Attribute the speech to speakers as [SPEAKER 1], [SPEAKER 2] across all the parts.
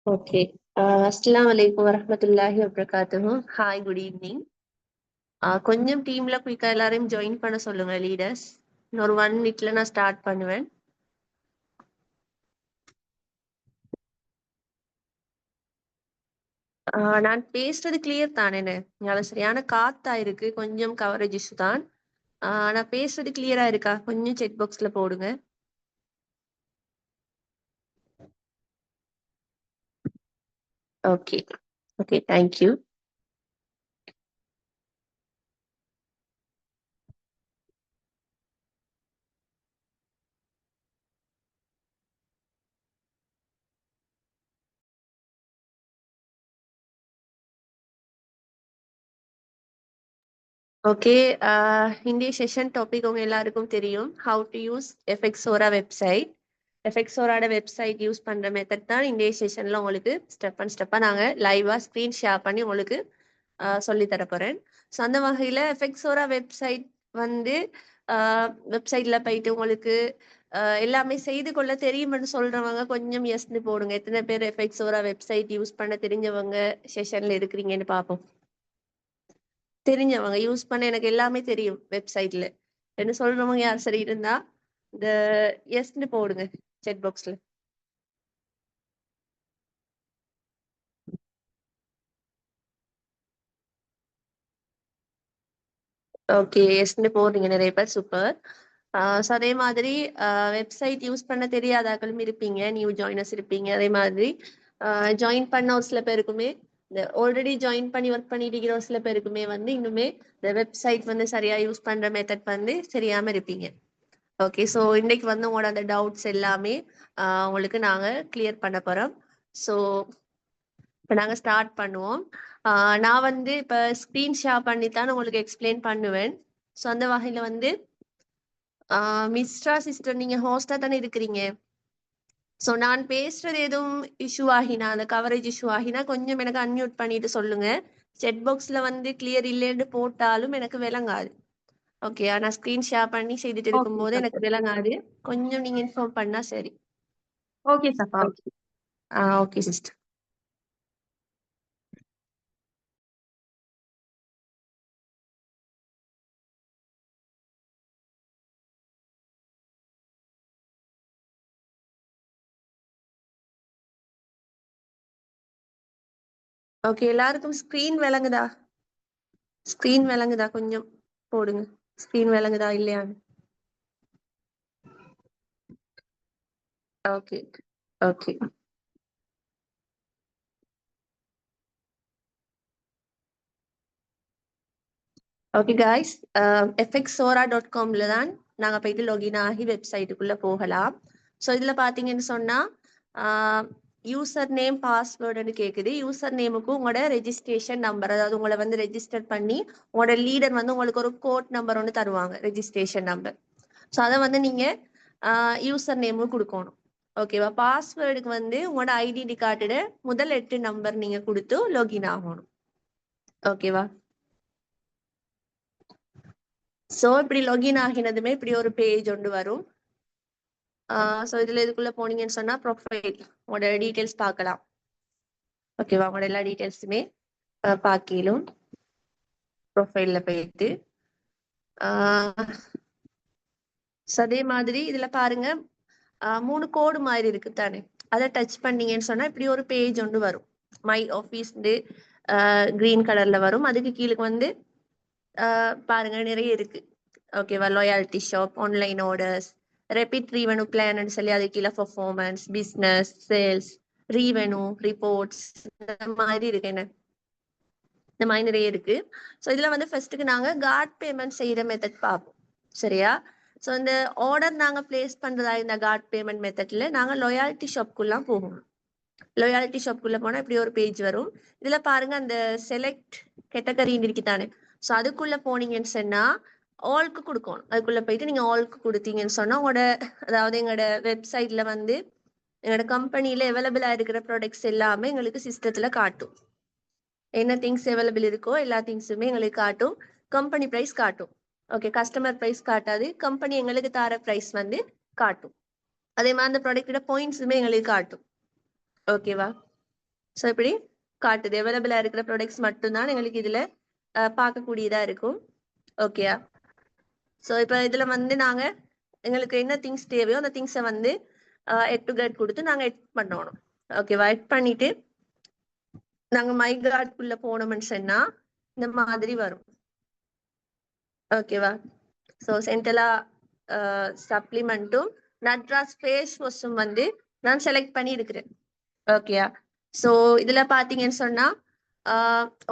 [SPEAKER 1] Okay. Assalamu alaikum warahmatullahi wabarakatuh. Hi, good evening. கொஞ்சம் டீம்ல குயிக்கா எல்லாரையும் ஜாயின் பண்ண சொல்லுங்க லீடர்ஸ். இன்னொரு 1 minute நான் ஸ்டார்ட் பண்ணுவேன். நான் பேசுறது கிளியர் தானேன்னு? இங்க சரியான காத்தா இருக்கு, கொஞ்சம் கவரேஜ் இஷ்யூ தான். நான் பேசுறது கிளியரா இருக்கா? கொஞ்சம் செக் பாக்ஸ்ல போடுங்க. Okay okay, thank you. ஓகே, இந்திய செஷன் டாபிக் உங்க எல்லாருக்கும் தெரியும். ஹவு டு யூஸ் எஃபெக்ட்ஸோரா வெப்சைட். எஃபெக்ட்ஸோராட வெப்சைட் யூஸ் பண்ற மெத்தட் தான் இந்திய செஷன்ல உங்களுக்கு ஸ்டெப் அண்ட் ஸ்டெப்பா நாங்க லைவா ஸ்கிரீன் ஷேர் பண்ணி உங்களுக்கு சொல்லி தர போறேன். ஸோ அந்த வகையில எஃபெக்ட்ஸோரா வெப்சைட் வந்து வெப்சைட்ல போயிட்டு உங்களுக்கு எல்லாமே செய்து கொள்ள தெரியும்னு சொல்றவங்க கொஞ்சம் எஸ்ன்னு போடுங்க. எத்தனை பேர் எஃபெக்ட்ஸோரா வெப்சைட் யூஸ் பண்ண தெரிஞ்சவங்க செஷன்ல இருக்கிறீங்கன்னு பார்ப்போம். தெரிஞ்சவங்க யூஸ் பண்ண எனக்கு எல்லாமே தெரியும் வெப்சைட்ல என்ன சொல்றவங்க யார் சரி இருந்தா இந்த எஸ்ன்னு போடுங்க செக் பாக்ஸ்ல. ஓகே, எஸ்ன்னு போடுறீங்க நிறைய பேர், சூப்பர். ஸோ அதே மாதிரி வெப்சைட் யூஸ் பண்ண தெரியாதாக்களும் இருப்பீங்க, நியூ ஜாயினர்ஸ் இருப்பீங்க. அதே மாதிரி ஜாயின் பண்ண ஒரு சில பேருக்குமே, இந்த ஆல்ரெடி ஜாயின் பண்ணி ஒர்க் பண்ணிட்டு இருக்கிற ஒரு சில பேருக்குமே வந்து இன்னுமே இந்த வெப்சைட் வந்து சரியா யூஸ் பண்ற மெத்தட் வந்து தெரியாம இருப்பீங்க. ஓகே, ஸோ இன்னைக்கு வந்து உங்களோட அந்த டவுட்ஸ் எல்லாமே உங்களுக்கு நாங்கள் கிளியர் பண்ண போகிறோம். ஸோ இப்போ நாங்கள் ஸ்டார்ட் பண்ணுவோம். நான் வந்து இப்போ ஸ்க்ரீன் ஷேர் பண்ணித்தான் உங்களுக்கு எக்ஸ்பிளைன் பண்ணுவேன். ஸோ அந்த வகையில் வந்து மிஸ்ரா சிஸ்டர், நீங்கள் ஹோஸ்டாக தானே இருக்கிறீங்க. ஸோ நான் பேசுறது எதுவும் இஷ்யூ ஆகினா, அந்த கவரேஜ் இஷ்யூ ஆகினா கொஞ்சம் எனக்கு அன்மியூட் பண்ணிட்டு சொல்லுங்க. செட் பாக்ஸில் வந்து கிளியர் இல்லைன்னு போட்டாலும் எனக்கு விளங்காது. ஓகே, நான் ஸ்க்ரீன் ஷேர் பண்ணி செய்துட்டு இருக்கும்போது எனக்கு விளங்காது. கொஞ்சம் நீங்க இன்ஃபார்ம் பண்ணா சரி.
[SPEAKER 2] Okay Safa.
[SPEAKER 1] Okay sister. Okay, எல்லாருக்கும் ஸ்க்ரீன் விளங்குதா? ஸ்க்ரீன் விளங்குதா? கொஞ்சம் போடுங்க, ஸ்க்ரீன் விளங்குதா இல்லையான்னு. ஓகே ஓகே ஓகே காய்ஸ், fxsora.comல தான் நாங்கள் போயிட்டு லாகின் ஆகி வெப்சைட்டுக்குள்ளே போகலாம். ஸோ இதில் பார்த்தீங்கன்னு சொன்னால் யூசர் நேம் பாஸ்வேர்டுன்னு கேட்குது. யூசர் நேமுக்கு உங்களோட ரெஜிஸ்ட்ரேஷன் நம்பர், அதாவது உங்களை வந்து ரெஜிஸ்டர் பண்ணி உங்களோட லீடர் வந்து உங்களுக்கு ஒரு கோட் நம்பர் ஒன்று தருவாங்க, ரெஜிஸ்ட்ரேஷன் நம்பர். ஸோ அதை வந்து நீங்கள் யூசர் நேமும் கொடுக்கணும். ஓகேவா? பாஸ்வேர்டுக்கு வந்து உங்களோட ஐடென்டி கார்டோட முதல் 8 நம்பர் நீங்கள் கொடுத்து லாகின் ஆகணும். ஓகேவா? ஸோ இப்படி லாகின் ஆகினதுமே இப்படி ஒரு பேஜ் ஒன்று வரும். ஸோ இதில் இதுக்குள்ளே போனீங்கன்னு சொன்னால் ப்ரொஃபைல், உங்களோட டீட்டெயில்ஸ் பார்க்கலாம். ஓகேவா? உங்களோட எல்லா டீட்டெயில்ஸுமே பார்க்கலும் ப்ரொஃபைலில் போயிட்டு அதே மாதிரி இதில் பாருங்க 3 கோடு மாதிரி இருக்கு தானே, அதை டச் பண்ணீங்கன்னு சொன்னால் இப்படி ஒரு பேஜ் ஒன்று வரும். மை ஆஃபீஸ் கிரீன் கலர்ல வரும். அதுக்கு கீழே வந்து பாருங்க நிறைய இருக்கு. ஓகேவா? Loyalty shop, online orders, rapid revenue plan சொல்லி அது கீழே performance, business, sales, revenue reports, இந்த மாதிரி இருக்கு. என்ன இந்த மாதிரி நிறைய இருக்கு. ஸோ இதுல வந்து ஃபர்ஸ்ட்டுக்கு நாங்க கார்ட் பேமெண்ட் செய்யற மெத்தட் பார்ப்போம், சரியா? ஸோ இந்த ஆர்டர் நாங்க பிளேஸ் பண்றதா இந்த கார்ட் பேமெண்ட் மெத்தட்ல நாங்க லாயாலிட்டி ஷாப்குள்ளாம் போகணும். லாயாலிட்டி ஷாப்குள்ள போனா இப்படி ஒரு பேஜ் வரும். இதுல பாருங்க அந்த செலக்ட் கேட்டகரின்னு இருக்குதானே, ஸோ அதுக்குள்ள போனீங்கன்னு சொன்னா ஆல்க்கு கொடுக்கணும். அதுக்குள்ள போயிட்டு நீங்க ஆல்க்கு கொடுத்தீங்கன்னு சொன்னா உங்களோட, அதாவது எங்களோட வெப்சைட்ல வந்து எங்களோட கம்பெனியில அவைலபிளா இருக்கிற ப்ராடக்ட்ஸ் எல்லாமே எங்களுக்கு சிஸ்டத்துல காட்டும். என்ன திங்ஸ் அவைலபிள் இருக்கோ எல்லா திங்ஸுமே எங்களுக்கு காட்டும். கம்பெனி ப்ரைஸ் காட்டும். ஓகே, கஸ்டமர் ப்ரைஸ் காட்டாது, கம்பெனி எங்களுக்கு தர ப்ரைஸ் வந்து காட்டும். அதே மாதிரி அந்த ப்ராடக்டோட பாயிண்ட்ஸுமே எங்களுக்கு காட்டும். ஓகேவா? ஸோ இப்படி காட்டுது. அவைலபிளா இருக்கிற ப்ராடக்ட்ஸ் மட்டும்தான் எங்களுக்கு இதுல பார்க்கக்கூடியதா இருக்கும். ஓகேயா? ஸோ இப்போ இதுல வந்து நாங்க எங்களுக்கு என்ன திங்ஸ் தேவையோ அந்த திங்ஸை வந்து எட் டு கெட் கொடுத்து நாங்க எட் பண்ணணும். ஓகேவா? எட் பண்ணிட்டு நாங்க மை கார்டுக்குள்ள போனோம்னு சொன்னா இந்த மாதிரி வரும். ஓகேவா? ஸோ சென்டலா சப்ளிமெண்ட்டும் நட்ராஜ் ஃபேஸ் வாஷும் வந்து நான் செலக்ட் பண்ணி இருக்கிறேன். ஓகேயா? ஸோ இதுல பாத்தீங்கன்னு சொன்னா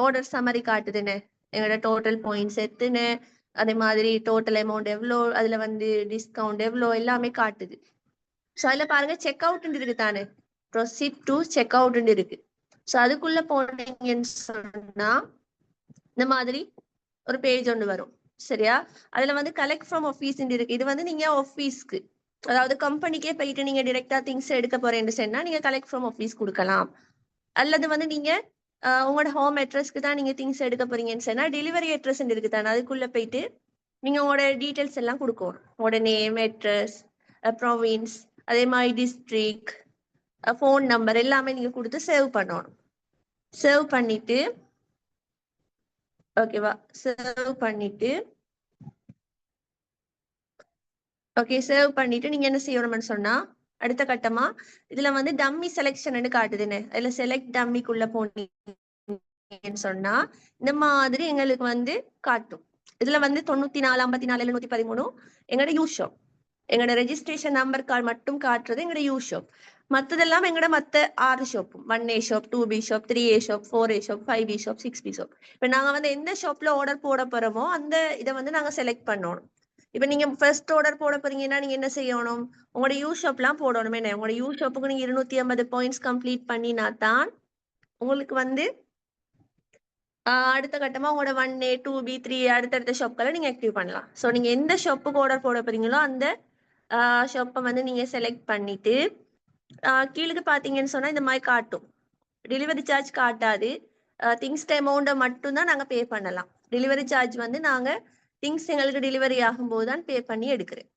[SPEAKER 1] ஆர்டர் சம்மரி காட்டுதுன்னு எங்களோட டோட்டல் பாயிண்ட்ஸ் எத்துன்னு, அதே மாதிரி டோட்டல் அமௌண்ட் எவ்வளோ, அதுல வந்து டிஸ்கவுண்ட் எவ்வளோ எல்லாமே காட்டுது. ஸோ அதுல பாருங்க செக் அவுட் இருக்கு தானே, ப்ரொசீட் டு செக் அவுட் இருக்கு. ஸோ அதுக்குள்ள போனீங்கன்னு சொன்னா இந்த மாதிரி ஒரு பேஜ் ஒன்று வரும். சரியா? அதுல வந்து கலெக்ட் ஃப்ரம் ஆஃபீஸ் இருக்கு. இது வந்து நீங்க ஆஃபீஸ்க்கு, அதாவது கம்பெனிக்கே போயிட்டு நீங்க டிரெக்டா திங்ஸ் எடுக்க போறேன்னு சொன்னா நீங்க கலெக்ட் ஃப்ரம் ஆஃபீஸ் கொடுக்கலாம். அல்லது வந்து நீங்க உங்களோட ஹோம் அட்ரஸ்க்கு தான் நீங்க திங்ஸ் எடுக்க போறீங்கன்னு சொன்னா டெலிவரி அட்ரஸ் இருக்கு தானே, அதுக்குள்ள போயிட்டு நீங்க உங்களோட டீட்டெயில்ஸ் எல்லாம் கொடுக்கணும். உங்களோட நேம், அட்ரஸ், ப்ரொவின்ஸ், அதே மாதிரி டிஸ்ட்ரிக்ட், ஃபோன் நம்பர் எல்லாமே நீங்க கொடுத்து சேவ் பண்ணணும். சேவ் பண்ணிட்டு ஓகேவா? சேவ் பண்ணிட்டு ஓகே சேவ் பண்ணிட்டு நீங்க என்ன செய்யணும்னு சொன்னா அடுத்த கட்டமா இதுல வந்து டம்மி செலெக்ஷன் காட்டுதுன்னு, அதுல செலக்ட் டம்மிக்குள்ள போனீங்கன்னு சொன்னா இந்த மாதிரி எங்களுக்கு வந்து காட்டும். இதுல வந்து 94 54 713 எங்களோட யூஸ் ஷாப், எங்களோட ரெஜிஸ்ட்ரேஷன் நம்பர் கார்டு மட்டும் காட்டுறது எங்களோட யூஸ் ஷாப். மத்ததெல்லாம் எங்களோட மத்த 6 ஷாப்பும் 1A shop, 2B shop, 3A shop, 4A shop, 5B shop, 6B shop. இப்ப நாங்க வந்து எந்த ஷாப்ல ஆர்டர் போட போறோமோ அந்த இதை வந்து நாங்க செலக்ட் பண்ணணும். இப்ப நீங்க ஃபர்ஸ்ட் ஆர்டர் போட போறீங்கன்னா நீங்க என்ன செய்யணும், உங்களோட யூ ஷாப்லாம் போடணும். என்ன உங்களோட யூ ஷாப்புக்கு நீங்க 250 பாயிண்ட்ஸ் கம்ப்ளீட் பண்ணினா தான் உங்களுக்கு வந்து அடுத்த கட்டமா உங்களோட 1A 2B 3A அடுத்தடுத்த ஷாப்களை நீங்க ஆக்டிவ் பண்ணலாம். ஸோ நீங்க எந்த ஷாப்புக்கு ஆர்டர் போட போறீங்களோ அந்த ஷாப்பை வந்து நீங்க செலக்ட் பண்ணிட்டு கீழுக்கு பாத்தீங்கன்னு சொன்னா இந்த மாதிரி காட்டும். டெலிவரி சார்ஜ் காட்டாது. திங்ஸ் அமௌண்ட்டை மட்டும்தான் நாங்க பே பண்ணலாம். டெலிவரி சார்ஜ் வந்து நாங்க திங்ஸ் எங்களுக்கு டெலிவரி ஆகும்போது தான் பே பண்ணி எடுக்கிறேன்.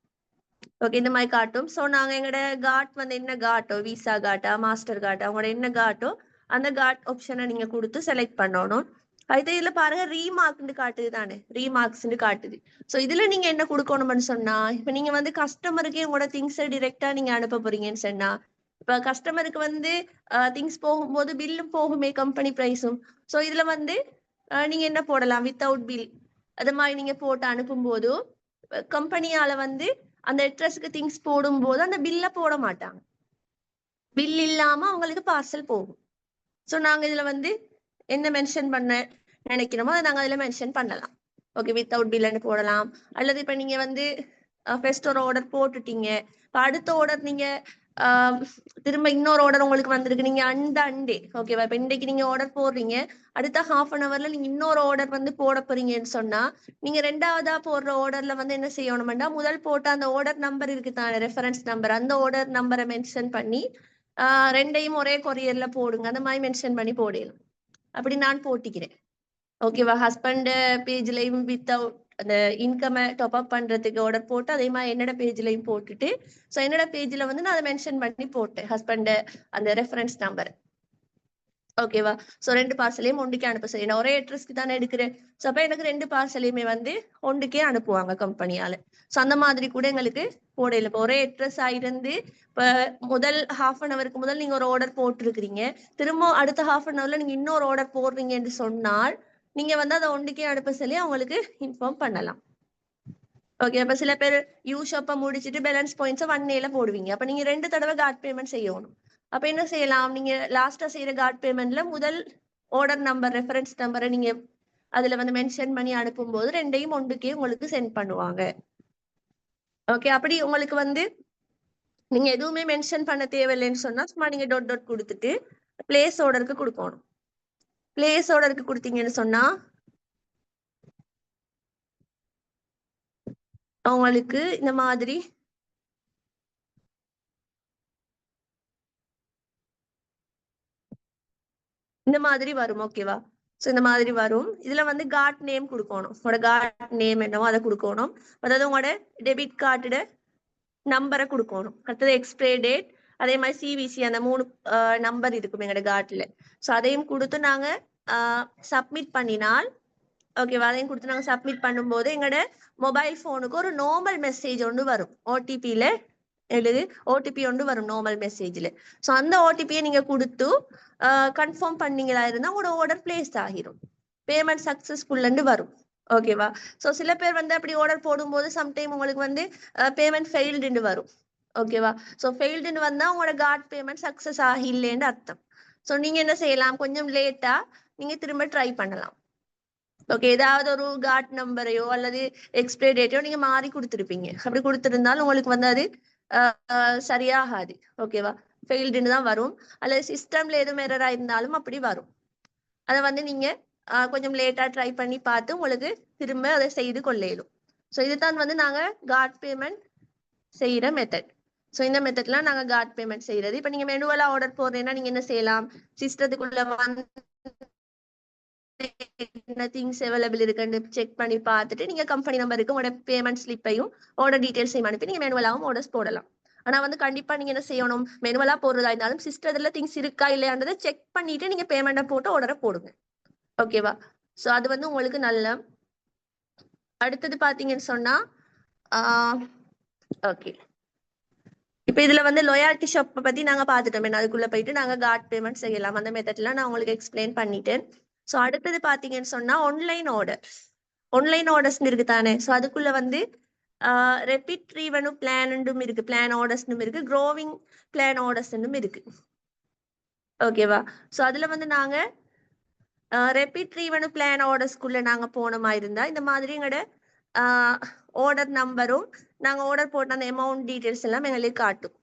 [SPEAKER 1] ஓகே இந்த மாதிரி காட்டும். ஸோ நாங்க எங்களோட காட் வந்து என்ன காட்டோ, விசா காட்டா, மாஸ்டர் காட்டா, உங்களோட என்ன காட்டோ அந்த காட் ஆப்ஷனை நீங்க கொடுத்து செலக்ட் பண்ணணும். அது இதுல பாருங்க ரீமார்க்னு காட்டுது தானே, ரீமார்க்ஸ்னு காட்டுது. ஸோ இதுல நீங்க என்ன கொடுக்கணும்னு சொன்னா இப்ப நீங்க வந்து கஸ்டமருக்கு உங்களோட திங்ஸை டிரெக்டா நீங்க அனுப்ப போறீங்கன்னு சொன்னா இப்ப கஸ்டமருக்கு வந்து திங்ஸ் போகும்போது பில்லும் போகுமே, கம்பெனி பிரைஸும். ஸோ இதுல வந்து நீங்க என்ன போடலாம், வித்தவுட் பில் அது மாதிரி நீங்க போட்டு அனுப்பும் போது கம்பெனியால வந்து அந்த அட்ரஸ்க்கு திங்ஸ் போடும்போது அந்த பில்ல போட மாட்டாங்க. பில் இல்லாம அவங்களுக்கு பார்சல் போகும். ஸோ நாங்க இதுல வந்து என்ன மென்ஷன் பண்ண நினைக்கிறோமோ அதை நாங்க அதுல மென்ஷன் பண்ணலாம். ஓகே வித்தவுட் பில்லுன்னு போடலாம். அல்லது இப்ப நீங்க வந்து ஃபர்ஸ்ட் ஒரு ஆர்டர் போட்டுட்டீங்க, இப்ப அடுத்த ஆர்டர் நீங்க திரும்ப இன்னொரு ஆர்டர் உங்களுக்கு வந்திருக்கு, நீங்க அண்டே ஓகேவா, இப்ப இன்னைக்கு நீங்க ஆர்டர் போடுறீங்க, அடுத்த ½ நீங்க இன்னொரு ஆர்டர் வந்து போட போறீங்கன்னு சொன்னா நீங்க ரெண்டாவதா போடுற ஆர்டர்ல வந்து என்ன செய்யணும்னா முதல் போட்ட அந்த ஆர்டர் நம்பர் இருக்கு தானே, ரெஃபரன்ஸ் நம்பர், அந்த ஆர்டர் நம்பரை மென்ஷன் பண்ணி ரெண்டையும் ஒரே கொரியர்ல போடுங்க, அந்த மாதிரி மென்ஷன் பண்ணி போடலாம். அப்படி நான் போட்டிக்கிறேன். ஓகேவா? ஹஸ்பண்ட் பேஜ்லயும் வித்தவுட் அந்த இன்கம் டாப் அப் பண்றதுக்கு ஆர்டர் போட்டு அதே மாதிரி என்னோட பேஜ்லயும் போட்டுட்டு ஸோ என்னோட பேஜ்ல வந்து நான் அதை மென்ஷன் பண்ணி போட்டேன் ஹஸ்பண்ட் அந்த ரெஃபரன்ஸ் நம்பர். ஓகேவா? ஸோ 2 பார்சலையும் ஒன்றுக்கே அனுப்ப சரி, நான் ஒரே அட்ரஸ்க்கு தானே எடுக்கிறேன். ஸோ அப்போ எனக்கு 2 பார்சலையுமே வந்து ஒன்றுக்கே அனுப்புவாங்க கம்பெனியால. ஸோ அந்த மாதிரி கூட எங்களுக்கு போடையில இப்போ ஒரே அட்ரஸ் ஆயிருந்து இப்போ முதல் ½ முதல் நீங்க ஒரு ஆர்டர் போட்டிருக்கிறீங்க, திரும்ப அடுத்த ½ நீங்க இன்னொரு ஆர்டர் போடுறீங்கன்னு சொன்னால் நீங்க வந்து அதை ஒன்றுக்கே அனுப்ப சொல்லி அவங்களுக்கு இன்ஃபார்ம் பண்ணலாம். ஓகே அப்ப சில பேர் யூ ஷாப்பை முடிச்சுட்டு பேலன்ஸ் பாயிண்ட்ஸை 1A போடுவீங்க, அப்ப நீங்க 2 தடவை கார்ட் பேமெண்ட் செய்யணும். அப்ப என்ன செய்யலாம், நீங்க லாஸ்டா செய்யற கார்ட் பேமெண்ட்ல முதல் ஆர்டர் நம்பர் ரெஃபரன்ஸ் நம்பரை நீங்க அதுல வந்து மென்ஷன் பண்ணி அனுப்பும் போது ரெண்டையும் ஒன்றுக்கே உங்களுக்கு சென்ட் பண்ணுவாங்க. ஓகே அப்படி உங்களுக்கு வந்து நீங்க எதுவுமே மென்ஷன் பண்ண தேவையில்லைன்னு சொன்னா சும்மா நீங்க டாட் டாட் கொடுத்துட்டு பிளேஸ் ஆர்டருக்கு கொடுக்கணும். பிளேஸ் ஆர்டருக்கு கொடுத்தீங்கன்னு சொன்னா உங்களுக்கு இந்த மாதிரி வரும். ஓகேவா? ஸோ இந்த மாதிரி வரும். இதுல வந்து கார்ட் நேம் கொடுக்கணும், உங்களோட கார்ட் நேம் என்னவோ அதை கொடுக்கணும். அதாவது உங்களோட டெபிட் கார்டோட நம்பரை கொடுக்கணும். அடுத்தது எக்ஸ்பைரி டேட், அதே மாதிரி சிவிசி அந்த 3 நம்பர் இருக்கும் எங்களோட கார்ட்ல. ஸோ அதையும் கொடுத்து நாங்க சப்மிட் பண்ணினால் ஓகேவா, அதையும் கொடுத்து நாங்க சப்மிட் பண்ணும்போது எங்களோட மொபைல் போனுக்கு ஒரு நார்மல் மெசேஜ் ஒன்று வரும். ஓடிபியில ஓடிபி ஒன்று வரும் நார்மல் மெசேஜ்ல. ஸோ அந்த ஓடிபியை நீங்க கொடுத்து கன்ஃபார்ம் பண்ணீங்களா இருந்தா உங்களோட ஆர்டர் பிளேஸ் ஆகிரும், பேமெண்ட் சக்சஸ்ஃபுல்லுன்னு வரும். ஓகேவா. ஸோ சில பேர் வந்து அப்படி ஆர்டர் போடும்போது சம்டைம் உங்களுக்கு வந்து பேமெண்ட் ஃபெயில்டுன்னு வரும். ஓகேவா. ஸோ ஃபெயில்டுன்னு வந்தா உங்களோட கார்ட் பேமெண்ட் சக்சஸ் ஆகில்லைன்னு அர்த்தம். ஸோ நீங்க என்ன செய்யலாம், கொஞ்சம் லேட்டா நீங்க திரும்ப ட்ரை பண்ணலாம். ஓகே, ஏதாவது ஒரு கார்ட் நம்பரையோ அல்லது எக்ஸ்பைரி டேட்டையோ நீங்க மாறி கொடுத்துருப்பீங்க. அப்படி கொடுத்துருந்தாலும் உங்களுக்கு வந்து அது சரியாகாது. ஓகேவா, ஃபெயில்டுன்னு தான் வரும். அல்லது சிஸ்டம்ல எதுவும் எரரா இருந்தாலும் அப்படி வரும். அதை வந்து நீங்க கொஞ்சம் லேட்டா ட்ரை பண்ணி பார்த்து உங்களுக்கு திரும்ப அதை செய்து கொள்ளையிடும். ஸோ இதுதான் வந்து நாங்க கார்ட் பேமெண்ட் செய்யற மெத்தட். ஸோ இந்த மெத்தட்லாம் நாங்க கார்ட் பேமெண்ட் செய்யறது. இப்போ நீங்க மெனுவலா ஆர்டர் போடுறீங்கன்னா நீங்க என்ன செய்யலாம், சிஸ்டத்துக்குள்ள வந்து என்ன திங்ஸ் அவைலபிள் இருக்குன்னு செக் பண்ணி பார்த்துட்டு நீங்க கம்பெனி நம்பருக்கு உங்களோட பேமெண்ட் ஸ்லிப்பையும் ஆர்டர் டீடைல்ஸையும் அனுப்பி நீங்க மெனுவலாவும் ஆர்டர்ஸ் போடலாம். ஆனா வந்து கண்டிப்பா நீங்க என்ன செய்யணும், மெனுவலா போடுறதா இருந்தாலும் சிஸ்டத்துல திங்ஸ் இருக்கா இல்லையான்றதை செக் பண்ணிட்டு நீங்க பேமெண்ட்டை போட்டு ஆர்டரை போடுங்க. ஓகேவா. ஸோ அது வந்து உங்களுக்கு நல்ல. அடுத்தது பாத்தீங்கன்னு சொன்னா ஓகே, இப்ப இதுல வந்து லோயாலிட்டி ஷாப் பத்தி நாங்க பாத்துட்டோம். அதுக்குள்ள போயிட்டு நாங்க கார்ட் பேமெண்ட் செய்யலாம். அந்த மெத்தட்லாம் நான் உங்களுக்கு எக்ஸ்பிளைன் பண்ணிட்டேன். ஸோ அடுத்தது பாத்தீங்கன்னு சொன்னா ஆன்லைன் ஆர்டர்ஸ் இருக்கு தானே. ஸோ அதுக்குள்ள வந்து ரெபிட் ரீவென்யூ பிளான் இருக்கு, பிளான் ஆர்டர்ஸ் இருக்கு, க்ரோவிங் பிளான் ஆர்டர்ஸ் இருக்கு. ஓகேவா. ஸோ அதுல வந்து நாங்க ரெபிட் ரீவென்யூ பிளான் ஆர்டர்ஸ்க்குள்ள நாங்க போன மாதிரி இருந்தா இந்த மாதிரி எங்களோட ஆர்டர் நம்பரும் நாங்க ஆர்டர் போட்ட அந்த அமௌண்ட் டீடைல்ஸ் எல்லாம் எங்களுக்கு காட்டும்.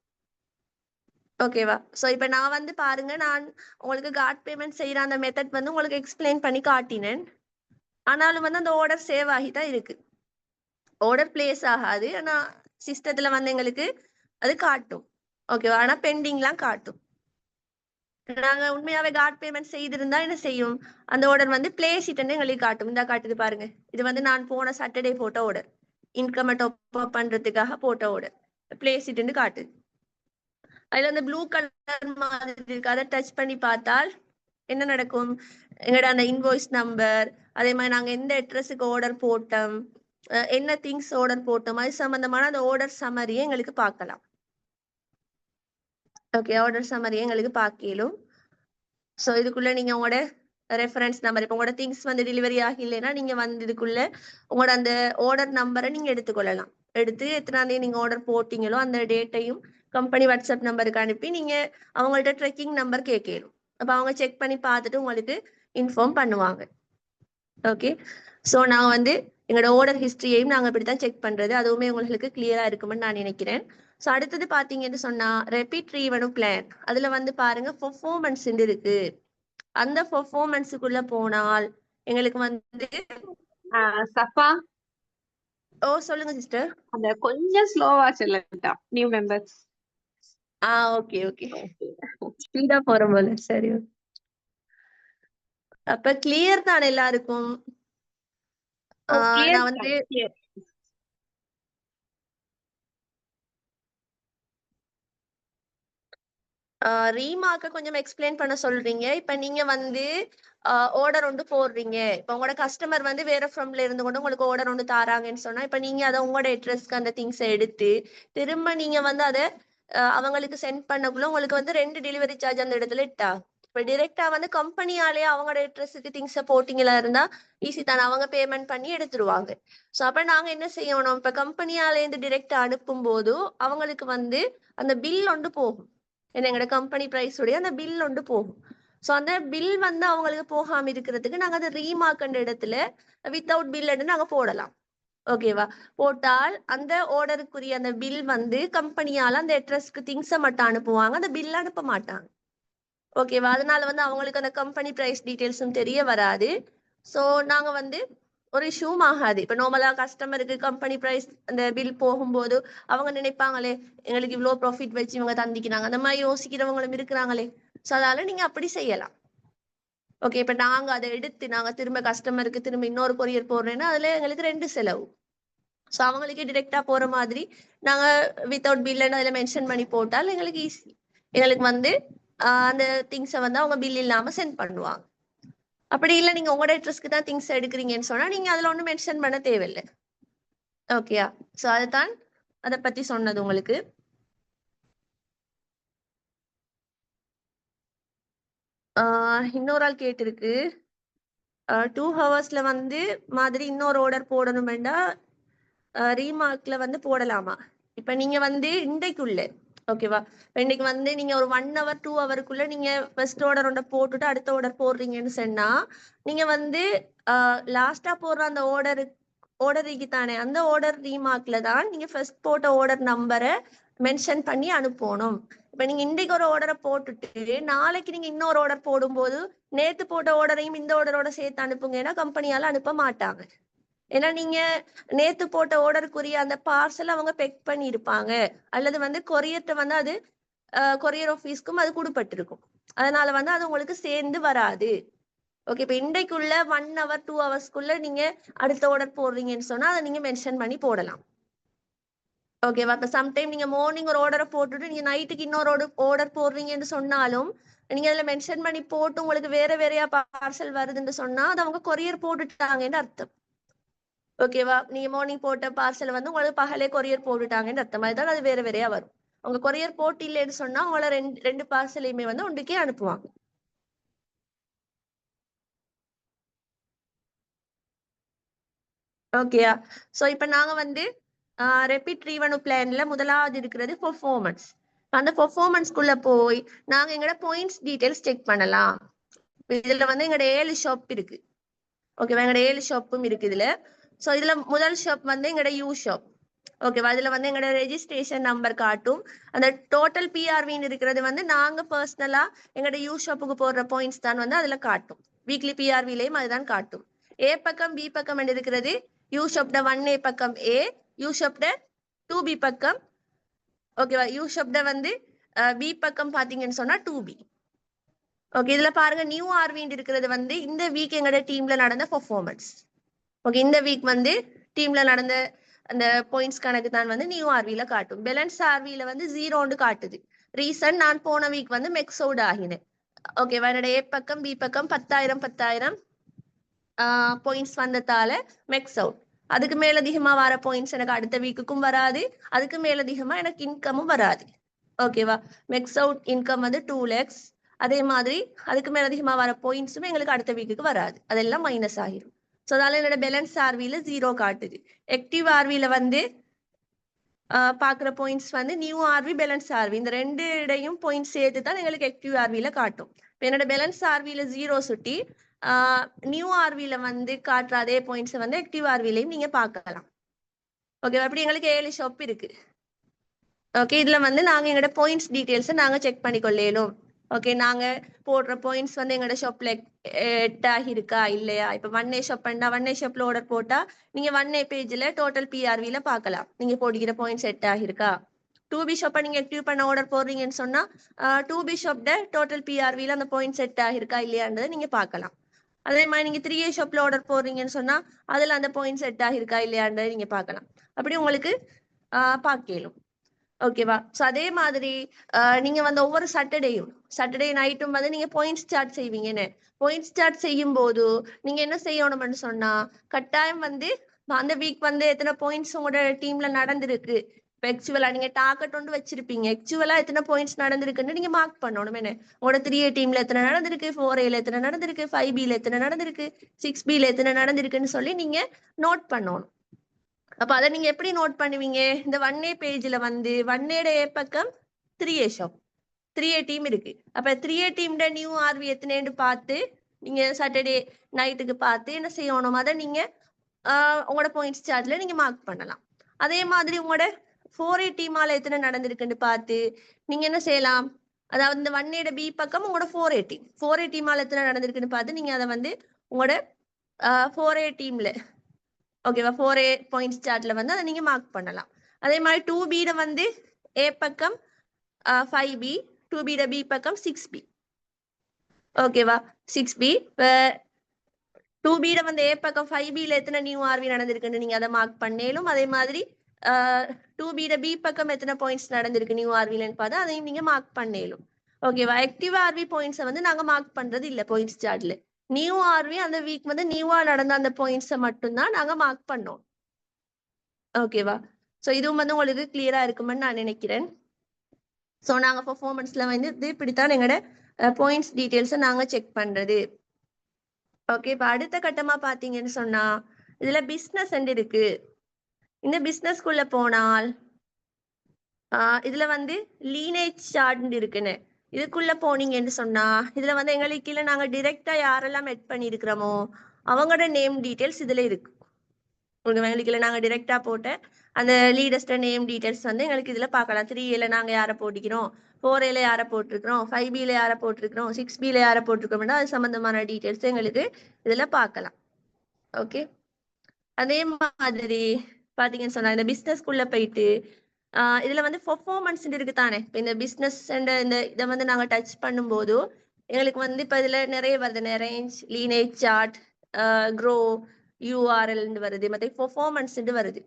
[SPEAKER 1] ஓகேவா. ஸோ இப்போ நான் வந்து பாருங்க, நான் உங்களுக்கு கார்ட் பேமெண்ட் செய்யற அந்த மெத்தட் வந்து உங்களுக்கு எக்ஸ்பிளைன் பண்ணி காட்டினேன். ஆனாலும் வந்து அந்த ஆர்டர் சேவ் ஆகி தான் இருக்கு, ஆர்டர் பிளேஸ் ஆகாது. ஆனா சிஸ்டத்துல வந்து எங்களுக்கு அது காட்டும். ஓகேவா. ஆனா பெண்டிங்லாம் காட்டும். நாங்க உண்மையாவே கார்ட் பேமெண்ட் செய்திருந்தா என்ன செய்யும், அந்த ஆர்டர் வந்து பிளேஸ் இட்னு எங்களுக்கு காட்டும். இந்த காட்டுது பாருங்க, இது வந்து நான் போன சாட்டர்டே போட்ட ஆர்டர், இன்கம் டாப் பண்றதுக்காக போட்ட ஆர்டர், பிளேஸ் இட்னு காட்டுது. அதுல அந்த ப்ளூ கலர் மாதிரி இருக்கு, அதை டச் பண்ணி பார்த்தால் என்ன நடக்கும், எங்களோட அந்த இன்வாய்ஸ் நம்பர், அதே மாதிரி நாங்க எந்த அட்ரஸுக்கு ஆர்டர் போட்டோம், என்ன திங்ஸ் ஆர்டர் போட்டோம், அது சம்பந்தமான அந்த ஆர்டர் சம்மரியை எங்களுக்கு பார்க்கலாம். ஓகே, ஆர்டர் சம்மரியை எங்களுக்கு பார்க்கலும். ஸோ இதுக்குள்ள நீங்க உங்களோட ரெஃபரன்ஸ் நம்பர், இப்போ உங்களோட திங்ஸ் வந்து டெலிவரி ஆகலைன்னா நீங்க வந்து இதுக்குள்ள உங்களோட அந்த ஆர்டர் நம்பரை நீங்க எடுத்துக்கொள்ளலாம். எடுத்து எத்தனாம் தேதி நீங்க ஆர்டர் போட்டீங்களோ அந்த டேட்டையும் கம்பெனி வாட்ஸ்அப் நம்பருக்கு அனுப்பி நீங்க அவங்கள்ட்ட ட்ரெக்கிங் நம்பர் கேட்கணும். அப்போ அவங்க செக் பண்ணி பார்த்துட்டு உங்களுக்கு இன்ஃபார்ம் பண்ணுவாங்க. ஓகே. ஸோ நான் வந்து எங்களோட ஆர்டர் ஹிஸ்டரியையும் நாங்கள் இப்படித்தான் செக் பண்றது, அதுவுமே உங்களுக்கு கிளியரா இருக்கும்னு நான் நினைக்கிறேன். ஸோ அடுத்தது பாத்தீங்கன்னு சொன்னா ரெபிட் ரீவென்யூ பிளான், அதுல வந்து பாருங்க பெர்ஃபார்மன்ஸ் இருக்கு. அந்த பெர்ஃபார்மன்ஸுக்குள்ள போனால் எங்களுக்கு வந்து
[SPEAKER 2] சஃபா,
[SPEAKER 1] சொல்லுங்க சிஸ்டர்.
[SPEAKER 2] அந்த கொஞ்சம் ஸ்லோவா சொல்லட்டா new members.
[SPEAKER 1] Okay okay, speedo போறோம் போல. சரி, அப்ப கிளியர் தான் எல்லாருக்கும். நான் வந்து ரீமார்க்க கொஞ்சம் எக்ஸ்பிளைன் பண்ண சொல்றீங்க. இப்ப நீங்க வந்து ஆர்டர் ஒன்று போடுறீங்க, இப்ப உங்களோட கஸ்டமர் வந்து வேற ஃப்ரம்ல இருந்து கொண்டு உங்களுக்கு ஆர்டர் ஒன்று தாராங்கன்னு சொன்னா, இப்ப நீங்க அதை உங்களோட அட்ரஸ்க்கு அந்த திங்ஸை எடுத்து திரும்ப நீங்க வந்து அதை அவங்களுக்கு சென்ட் பண்ணக்குள்ள உங்களுக்கு வந்து 2 டெலிவரி சார்ஜ் அந்த இடத்துல இட்டா. இப்ப டிரெக்டா வந்து கம்பெனியாலே அவங்களோட அட்ரஸுக்கு திங்ஸை போட்டிங்களா இருந்தா ஈஸி தானே, அவங்க பேமெண்ட் பண்ணி எடுத்துருவாங்க. ஸோ அப்ப நாங்க என்ன செய்யணும், இப்ப கம்பெனியால இருந்து டிரெக்டா அனுப்பும் போது அவங்களுக்கு வந்து அந்த பில் ஒன்று போகும், எங்களோட கம்பெனி பிரைஸ் உடைய அந்த பில் ஒன்று போகும். ஸோ அந்த பில் வந்து அவங்களுக்கு போகாம இருக்கிறதுக்கு நாங்க அதை ரீமார்க் இடத்துல வித்தவுட் பில் நாங்க போடலாம். ஓகேவா. போட்டால் அந்த ஆர்டருக்குரிய அந்த பில் வந்து கம்பெனியால அந்த அட்ரஸ்க்கு திங்ஸை மட்டும் அனுப்புவாங்க, அந்த பில் அனுப்ப மாட்டாங்க. ஓகேவா. அதனால வந்து அவங்களுக்கு அந்த கம்பெனி பிரைஸ் டீடைல்ஸும் தெரிய வராது. ஸோ நாங்க வந்து ஒரு இஷ்யூவும் ஆகாது. இப்ப நார்மலா கஸ்டமருக்கு கம்பெனி பிரைஸ் அந்த பில் போகும்போது அவங்க நினைப்பாங்களே எங்களுக்கு இவ்வளவு ப்ராஃபிட் வச்சு இவங்க தந்திக்கிறாங்க, அந்த மாதிரி யோசிக்கிறவங்களும் இருக்கிறாங்களே. ஸோ அதனால நீங்க அப்படி செய்யலாம். ஓகே. இப்ப நாங்க அதை எடுத்து நாங்க திரும்ப கஸ்டமருக்கு திரும்ப இன்னொரு கொரியர் போடுறேன்னா அதுல எங்களுக்கு 2 செலவு. ஸோ அவங்களுக்கு டிரெக்டா போற மாதிரி நாங்க வித்தவுட் பில் அதுல மென்ஷன் பண்ணி போட்டால் எங்களுக்கு ஈஸி. எங்களுக்கு வந்து அந்த திங்ஸை வந்து அவங்க பில் இல்லாம சென்ட் பண்ணுவாங்க. அப்படி இல்லை நீங்க உங்களோட அட்ரஸ்க்கு தான் திங்ஸ் எடுக்கிறீங்கன்னு சொன்னா நீங்க அதுல ஒன்றும் மென்ஷன் பண்ண தேவையில்லை. ஓகேயா? ஸோ அதுதான் அதை பத்தி சொன்னது உங்களுக்கு. இன்னொரு ஆள் கேட்டிருக்கு 2 ஹவர்ஸ்ல வந்து மாதிரி இன்னொரு ஆர்டர் போடணும் வேண்டாம் ரீமார்க்ல வந்து போடலாமா? இப்ப நீங்க வந்து இன்றைக்குள்ள ஓகேவா, இன்னைக்கு வந்து நீங்க ஒரு 1 hour 2 hourக்குள்ள நீங்க ஃபர்ஸ்ட் ஆர்டர் ஒன்றை போட்டுட்டு அடுத்த ஆர்டர் போடுறீங்கன்னு சொன்னா நீங்க வந்து லாஸ்டா போடுற அந்த ஆர்டருக்கு தானே அந்த ஆர்டர் ரீமார்க்ல தான் நீங்க ஃபர்ஸ்ட் போட்ட ஆர்டர் நம்பரை மென்ஷன் பண்ணி அனுப்பணும். இப்ப நீங்க இன்றைக்கு ஒரு ஆர்டரை போட்டுட்டு நாளைக்கு நீங்க இன்னொரு ஆர்டர் போடும்போது நேத்து போட்ட ஆர்டரையும் இந்த ஆர்டரோட சேர்த்து அனுப்புங்கன்னா கம்பெனியால அனுப்ப மாட்டாங்க. ஏன்னா நீங்க நேத்து போட்ட ஆர்டருக்குரிய அந்த பார்சல் அவங்க பெக் பண்ணி இருப்பாங்க அல்லது வந்து கொரியர்ட்ட வந்து அது கொரியர் ஆஃபீஸ்க்கும் அது கொடுப்பட்டிருக்கும். அதனால வந்து அது உங்களுக்கு சேர்ந்து வராது. ஓகே, இப்ப இன்றைக்குள்ள 1 hour 2 hours நீங்க அடுத்த ஆர்டர் போடுறீங்கன்னு சொன்னா அதை நீங்க மென்ஷன் பண்ணி போடலாம். ஓகேவா? இப்ப சம்டைம் நீங்க மார்னிங் ஒரு ஆர்டரை போட்டுட்டு நீங்க நைட்டுக்கு இன்னொரு ஆர்டர் போடுறீங்கன்னு சொன்னாலும் நீங்க அதுல மென்ஷன் பண்ணி போட்டு உங்களுக்கு வேற வேறையா பார்சல் வருதுன்னு சொன்னா அது அவங்க கொரியர் போட்டுட்டாங்கன்னு அர்த்தம். ஓகேவா? நீங்க மார்னிங் போட்ட பார்சல் வந்து உங்களுக்கு பகலே கொரியர் போட்டுட்டாங்கன்னு அர்த்தம். அதுதான் அது வேற வேறையா வரும். உங்க கொரியர் போட்டு இல்லைன்னு சொன்னா உங்களை ரெண்டு பார்சலையுமே வந்து ஒன்றுக்கே அனுப்புவாங்க. ஓகேயா? சோ இப்ப நாங்க வந்து ரெபிட் ரீவனு பிளான்ல முதலாவது இருக்கிறது பெர்ஃபார்மன்ஸ். அந்த பெர்ஃபார்மன்ஸ்குள்ள போய் நாங்க எங்களோட பாயிண்ட்ஸ் டீடைல்ஸ் செக் பண்ணலாம். இதுல வந்து எங்களோட 7 ஷாப் இருக்கு. ஓகேவா? எங்களோட 7 ஷாப்பும் இருக்கு இதுல. சோ இதுல முதல் ஷாப் வந்து எங்களோட யூ ஷாப். ஓகேவா? இதுல வந்து எங்களோட ரெஜிஸ்ட்ரேஷன் நம்பர் காட்டும். அந்த டோட்டல் பிஆர்வின்னு இருக்கிறது வந்து நாங்க பர்சனலா எங்களோட யூ ஷாப்புக்கு போடுற பாயிண்ட்ஸ் தான் வந்து அதுல காட்டும். வீக்லி பிஆர்விலையும் அதுதான் காட்டும். ஏ பக்கம் பி பக்கம் இருக்கிறது யூ ஷாப்ட 1A பக்கம் ஏ, யூ ஷாப்ட 2B பக்கம். ஓகேவா? யூ ஷாப்ட வந்து பி பக்கம் பாத்தீங்கன்னு சொன்னா 2B. ஓகே, இதுல பாருங்க நியூ ஆர்வின்னு இருக்கிறது வந்து இந்த வீக் எங்களோட டீம்ல நடந்த பெர்ஃபார்மன்ஸ். ஓகே, இந்த வீக் வந்து டீம்ல நடந்த அந்த பாயிண்ட்ஸ் கணக்கு தான் வந்து நியூ ஆர்வில காட்டும். பேலன்ஸ் ஆர்வில வந்து 0 காட்டுது. ரீசன் நான் போன வீக் வந்து மெக்ஸ் அவுட் ஆகினேன். ஓகேவா? என்னோட ஏ பக்கம் பி பக்கம் 10,000 பாயிண்ட்ஸ் வந்ததால மெக்ஸ் அவுட். அதுக்கு மேலதிகமா வர பாயிண்ட்ஸ் எனக்கு அடுத்த வீக்குக்கும் வராது. அதுக்கு மேலதிகமா எனக்கு இன்கமும் வராது. ஓகேவா? மெக்ஸ் அவுட் இன்கம் வந்து 2 lakhs. அதே மாதிரி அதுக்கு மேலதிகமா வர பாயிண்ட்ஸும் எங்களுக்கு அடுத்த வீக்குக்கு வராது. அதெல்லாம் மைனஸ் ஆகிரும். ஸோ அதனால என்னோட பேலன்ஸ் ஆர்வில 0 காட்டுது. ஆக்டிவ் ஆர்வில வந்து பாக்குற பாயிண்ட்ஸ் வந்து நியூ ஆர்வி பேலன்ஸ் ஆர்வி இந்த ரெண்டு இடையும் பாயிண்ட்ஸ் சேர்த்து தான் எங்களுக்கு ஆக்டிவ் ஆர்வில காட்டும். இப்போ என்னோட பேலன்ஸ் ஆர்வில 0 சுட்டி நியூ ஆர்வில வந்து காட்டுற அதே பாயிண்ட்ஸ் வந்து ஆக்டிவ் ஆர்விலையும் நீங்க பார்க்கலாம். ஓகே, அப்படி எங்களுக்கு 7 ஷாப் இருக்கு. ஓகே, இதுல வந்து நாங்க எங்களோட பாயிண்ட்ஸ் டீடைல்ஸ் நாங்க செக் பண்ணிக்கொள்ளேனும். ஓகே, நாங்க போடுற பாயிண்ட்ஸ் வந்து எங்களோட ஷாப்ல எட் ஆகிருக்கா இல்லையா. இப்ப 1A ஷாப் பண்ணா 1A ஷாப்ல ஆர்டர் போட்டா நீங்க 1A பேஜ்ல டோட்டல் பிஆர்வில பார்க்கலாம் நீங்க போடுகிற பாயிண்ட்ஸ் எட் ஆகிருக்கா. 2B ஷாப்பை நீங்க ஆக்டிவ் பண்ண ஆர்டர் போடுறீங்கன்னு சொன்னா 2B ஷாப்ல டோட்டல் பிஆர்வில அந்த பாயிண்ட்ஸ் செட் ஆகிருக்கா இல்லையான்றதை நீங்க பார்க்கலாம். அதே மாதிரி நீங்க 3A ஷாப்ல ஆர்டர் போடுறீங்கன்னு சொன்னா அதுல அந்த பாயிண்ட்ஸ் செட் ஆகிருக்கா இல்லையான்றதை நீங்க பார்க்கலாம். அப்படி உங்களுக்கு பார்க்கலும். ஓகேவா? ஸோ அதே மாதிரி நீங்க வந்து ஒவ்வொரு சாட்டர்டே நைட்டும் வந்து நீங்க பாயிண்ட்ஸ் சார்ட் செய்வீங்கன்னு. பாயிண்ட்ஸ் சார்ட் செய்யும் போது நீங்க என்ன செய்யணும்னு சொன்னா கட்டாயம் வந்து அந்த வீக் வந்து எத்தனை பாயிண்ட்ஸ் உங்களோட டீம்ல நடந்திருக்கு. இப்போ ஆக்சுவலா நீங்க டார்கெட் ஒன்று வச்சிருப்பீங்க. ஆக்சுவலா எத்தனை பாயிண்ட்ஸ் நடந்திருக்குன்னு நீங்க மார்க் பண்ணணும். என்ன உங்களோட 3A டீம்ல எத்தனை நடந்திருக்கு, 4Aல எத்தனை நடந்திருக்கு, 5Bல எத்தனை நடந்திருக்கு, 6Bல எத்தனை நடந்திருக்குன்னு சொல்லி நீங்க நோட் பண்ணணும். அப்ப அதை நீங்க எப்படி நோட் பண்ணுவீங்க? இந்த 1A பேஜ்ல வந்து 1A பக்கம் 3A ஷாப் 3A டீம் இருக்கு. அப்ப 3A டீம்ட நியூ ஆர்வி எத்தனைன்னு பார்த்து நீங்க சாட்டர்டே நைட்டுக்கு பார்த்து என்ன செய்யணும், அதை நீங்க உங்களோட பாயிண்ட்ஸ் சார்ட்ல நீங்க மார்க் பண்ணலாம். அதே மாதிரி உங்களோட 4A டீமால எத்தனை நடந்திருக்குன்னு பார்த்து நீங்க என்ன செய்யலாம், அதாவது இந்த 1A பி பக்கம் உங்களோட 4A டீமால எத்தனை நடந்திருக்குன்னு பார்த்து நீங்க அதை வந்து உங்களோட 4A டீம்ல ஓகேவா 4A பாயிண்ட்ஸ் சார்ட்ல வந்து அதை நீங்க மார்க் பண்ணலாம். அதே மாதிரி 2Bல வந்து ஏ பக்கம் 5B, 2Bல பி பக்கம் 6B. ஓகேவா? 6B 2Bல வந்து ஏ பக்கம் 5Bல எத்தனை நியூ ஆர்வி நடந்திருக்குன்னு நீங்க அதை மார்க் பண்ணேலும். அதே மாதிரி டூ பிட பி பக்கம் எத்தனை பாயிண்ட்ஸ் நடந்திருக்கு நியூ ஆர்விலன்னு பார்த்தா அதையும் நீங்க மார்க் பண்ணிடலும். ஓகேவா? ஆக்டிவ் ஆர்வி பாயிண்ட்ஸை வந்து நாங்க மார்க் பண்றது இல்ல பாயிண்ட்ஸ் சார்ட்ல. நியூ ஆர்வி அந்த வீக் வந்து நியூவா நடந்த அந்த பாயிண்ட்ஸை மட்டும்தான் நாங்க மார்க் பண்ணோம். ஓகேவா? ஸோ இதுவும் வந்து உங்களுக்கு கிளியரா இருக்குமென்னு நான் நினைக்கிறேன். ஸோ நாங்கள் பர்ஃபார்மன்ஸ்ல வந்து இது இப்படித்தான் எங்களோட பாயிண்ட்ஸ் டீட்டெயில்ஸை நாங்கள் செக் பண்றது. ஓகே, இப்போ அடுத்த கட்டமா பார்த்தீங்கன்னு சொன்னா இதுல பிஸ்னஸ் இருக்கு. இந்த பிஸ்னஸ்குள்ள போனால் இதுல வந்து லீனேஜ் சார்ட் இருக்குன்னு இதுக்குள்ள போனீங்கன்னு சொன்னா இதுல வந்து எங்களுக்கு கீழே நாங்க டிரெக்டா யாரெல்லாம் எட் பண்ணிருக்கிறோமோ அவங்களோட நேம் டீட்டெயில்ஸ் இதுல இருக்கு. எங்களுக்கு நாங்க டிரெக்டா போட்ட அந்த லீடர்ஸ்ட நேம் டீட்டெயில்ஸ் வந்து எங்களுக்கு இதுல பார்க்கலாம். 3A நாங்க யாரை போட்டிக்கிறோம், 4A யாரை போட்டிருக்கிறோம், 5B யாரை போட்டிருக்கிறோம், 6B யாரை போட்டிருக்கிறோம்னா அது சம்பந்தமான டீட்டெயில்ஸ் எங்களுக்கு இதுல பார்க்கலாம். ஓகே, அதே மாதிரி பாத்தீங்கன்னு சொன்னா இந்த பிசினஸ்க்குள்ள போயிட்டு இதுல வந்து பெர்ஃபார்மன்ஸ் இருக்கு தானே. இந்த பிசினஸ் இந்த இதை வந்து நாங்க டச் பண்ணும்போது எங்களுக்கு வந்து இப்ப இதுல நிறைய வருது. ரேஞ்ச், லீனேஜ் சார்ட், க்ரோ, URL வருது, மற்ற பெர்ஃபார்மன்ஸ் வருது.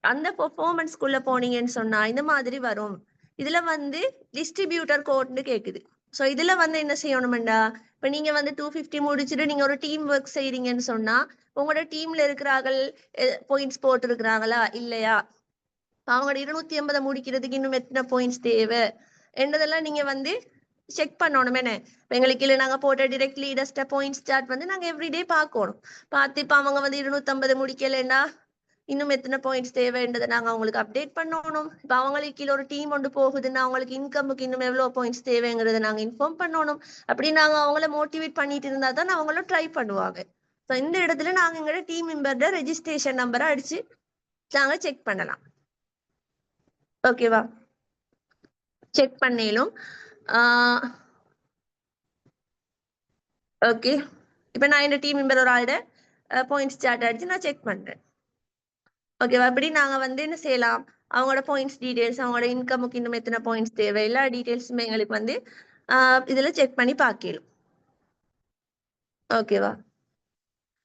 [SPEAKER 1] அந்த பெர்ஃபார்மன்ஸ்க்குள்ள போனீங்கன்னு சொன்னா இந்த மாதிரி வரும். இதுல வந்து டிஸ்ட்ரிபியூட்டர் கோட்னு கேக்குது. ஸோ இதுல வந்து என்ன செய்யணும்டா, இப்ப நீங்க வந்து 250 முடிச்சுட்டு நீங்க ஒரு டீம் ஒர்க் செய்றீங்கன்னு சொன்னா உங்களோட டீம்ல இருக்கிறார்கள் பாயிண்ட்ஸ் போட்டிருக்கிறாங்களா இல்லையா, அவங்களோட 250 முடிக்கிறதுக்கு இன்னும் எத்தனை பாயிண்ட்ஸ் தேவை என்றதெல்லாம் நீங்க வந்து செக் பண்ணணும். என்ன எங்களுக்கு இல்லை நாங்க போட்ட டிரெக்ட் லீடர்ஸ்ட பாயிண்ட்ஸ் சார்ட் வந்து நாங்க எவ்ரிடே பார்க்கணும். பார்த்து இப்ப அவங்க வந்து 250 முடிக்கலைன்னா இன்னும் எத்தனை பாயிண்ட்ஸ் தேவைன்றதை நாங்க அவங்களுக்கு அப்டேட் பண்ணணும். இப்ப அவங்களுக்கு கீழே ஒரு டீம் ஒன்று போகுதுன்னா அவங்களுக்கு இன்கமுக்கு இன்னும் எவ்வளவு பாயிண்ட்ஸ் தேவைங்கிறத நாங்க இன்ஃபார்ம் பண்ணணும். அப்படி நாங்க அவங்கள மோட்டிவேட் பண்ணிட்டு இருந்தா தான் அவங்களும் ட்ரை பண்ணுவாங்க. ஸோ இந்த இடத்துல நாங்க எங்களோட டீம் மெம்பரோட ரெஜிஸ்ட்ரேஷன் நம்பரை அடிச்சு நாங்க செக் பண்ணலாம். ஓகேவா? செக் பண்ணிலும் ஓகே, இப்ப நான் இந்த டீம் மெம்பர் ஒரு ஆளோட பாயிண்ட்ஸ் சார்ட் அடிச்சு நான் செக் பண்றேன். ஓகேவா? அப்படி நாங்க வந்து என்ன செய்யலாம், அவங்களோட பாயிண்ட்ஸ் டீடைல்ஸ், அவங்களோட இன்கமுக்கு இன்னும் எத்தனை பாயிண்ட்ஸ் தேவை, எல்லா டீடைல்ஸுமே எங்களுக்கு வந்து இதுல செக் பண்ணி பார்க்கலாம். ஓகேவா?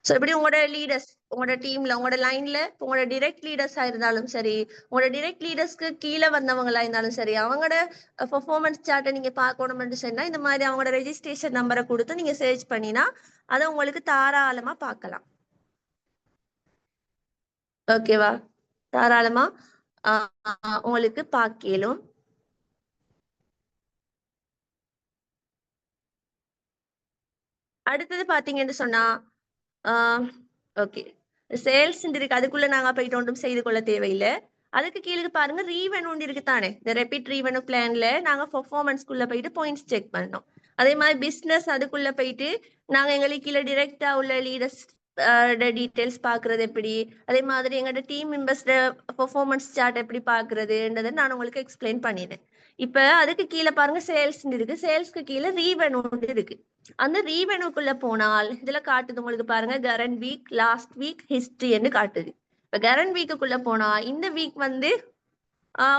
[SPEAKER 1] ஸோ இப்படி உங்களோட லீடர்ஸ், உங்களோட டீம்ல, உங்களோட லைன்ல உங்களோட டிரெக்ட் லீடர்ஸா இருந்தாலும் சரி, உங்களோட டிரெக்ட் லீடர்ஸ்க்கு கீழே வந்தவங்களா இருந்தாலும் சரி, அவங்களோட பெர்ஃபார்மன்ஸ் சார்ட்டை நீங்க பார்க்கணும்னு சொன்னா இந்த மாதிரி அவங்களோட ரெஜிஸ்ட்ரேஷன் நம்பரை கொடுத்து நீங்க சர்ச் பண்ணினா அதை உங்களுக்கு தாராளமா பார்க்கலாம். ஓகேவா? தாராளமா உங்களுக்கு பார்க்கலும். அடுத்தது பாத்தீங்கன்னு சொன்னா ஓகே, சேல்ஸ் இருக்கு. அதுக்குள்ள நாங்க போயிட்டு ஒன்றும் செய்து கொள்ள தேவையில்லை. அதுக்கு கீழே பாருங்க ரீவென்யூ இருக்கு தானே. இந்த ரெபிட் ரீவென்யூ பிளான்ல நாங்க பெர்ஃபார்மன்ஸ்க்குள்ள போயிட்டு பாயிண்ட்ஸ் செக் பண்ணோம். அதே மாதிரி பிசினஸ் அதுக்குள்ள போயிட்டு நாங்க எங்களுக்கு கீழே டிரெக்டா உள்ள லீடர்ஸ் டீடைல்ஸ் பாக்குறது எப்படி, அதே மாதிரி எங்களோட டீம் மெம்பர்ஸ் பெர்ஃபார்மன்ஸ் சார்ட் எப்படி பாக்குறதுன்றதை நான் உங்களுக்கு எக்ஸ்பிளைன் பண்ணினேன். இப்ப அதுக்கு கீழே பாருங்க சேல்ஸ் இருக்கு. சேல்ஸ்க்கு கீழே ரீவென்யூ இருக்கு. அந்த ரீவென்யூக்குள்ள போனால் இதுல காட்டுது உங்களுக்கு பாருங்க கரண்ட் வீக், லாஸ்ட் வீக், ஹிஸ்டரின்னு காட்டுது. இப்ப கரண்ட் வீக்குக்குள்ள போனா இந்த வீக் வந்து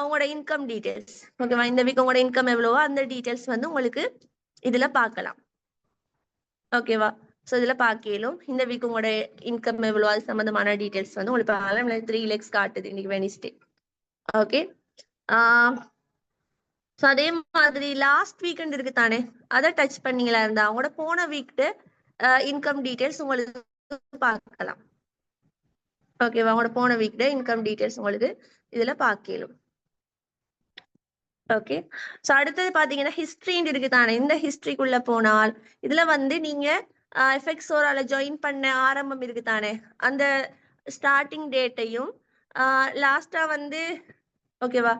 [SPEAKER 1] உங்களோட இன்கம் டீடைல்ஸ், ஓகேவா? இந்த வீக் உங்களோட இன்கம் எவ்வளவோ அந்த டீடைல்ஸ் வந்து உங்களுக்கு இதுல பார்க்கலாம். ஓகேவா? ஸோ இதுல பார்க்கலும் இந்த வீக் உங்களோட இன்கம் எவ்வளோ அது சம்பந்தமான டீடைல்ஸ் வந்து உங்களுக்கு பார்க்கலாம். 3 lakhs காட்டுது இன்னைக்கு வெனிஸ்டே. ஓகே, ஸோ அதே மாதிரி லாஸ்ட் வீக்கெண்ட் இருக்கு தானே, அதை டச் பண்ணீங்களா இருந்தா அவங்களோட போன வீக் இன்கம் டீடைல்ஸ் உங்களுக்கு பார்க்கலாம். ஓகேவா? அவங்களோட போன வீக் இன்கம் டீடைல்ஸ் உங்களுக்கு இதுல பார்க்கலும். ஓகே, ஸோ அடுத்தது பாத்தீங்கன்னா ஹிஸ்டரின்னு இருக்கு தானே. இந்த ஹிஸ்டரிக்குள்ள போனால் இதுல வந்து நீங்க எஃபெக்ட்ஸோரால ஜாயின் பண்ண ஆரம்பம் இருக்கு தானே, அந்த ஸ்டார்டிங் டேட்டையும் லாஸ்டா வந்து ஓகேவா,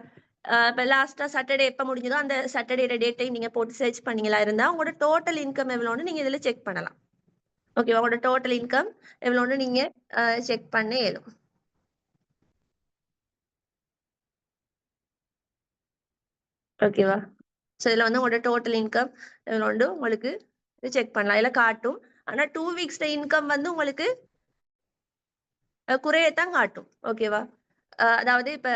[SPEAKER 1] இப்போ லாஸ்டா சாட்டர்டே எப்போ முடிஞ்சதோ அந்த சாட்டர்டே டேட்டையும் நீங்க போட்டு சர்ச் பண்ணீங்களா இருந்தா உங்களோட டோட்டல் இன்கம் எவ்வளோன்னு நீங்க இதுல செக் பண்ணலாம். ஓகேவா? உங்களோட டோட்டல் இன்கம் எவ்வளோன்னு நீங்க செக் பண்ண இயலும். ஓகேவா? ஸோ இதுல வந்து உங்களோட டோட்டல் இன்கம் எவ்வளோண்டு உங்களுக்கு செக் பண்ணலாம். இதுல காட்டும். ஆனா 2 weeks இன்கம் வந்து உங்களுக்கு குறையத்தான் காட்டும். ஓகேவா? அதாவது இப்ப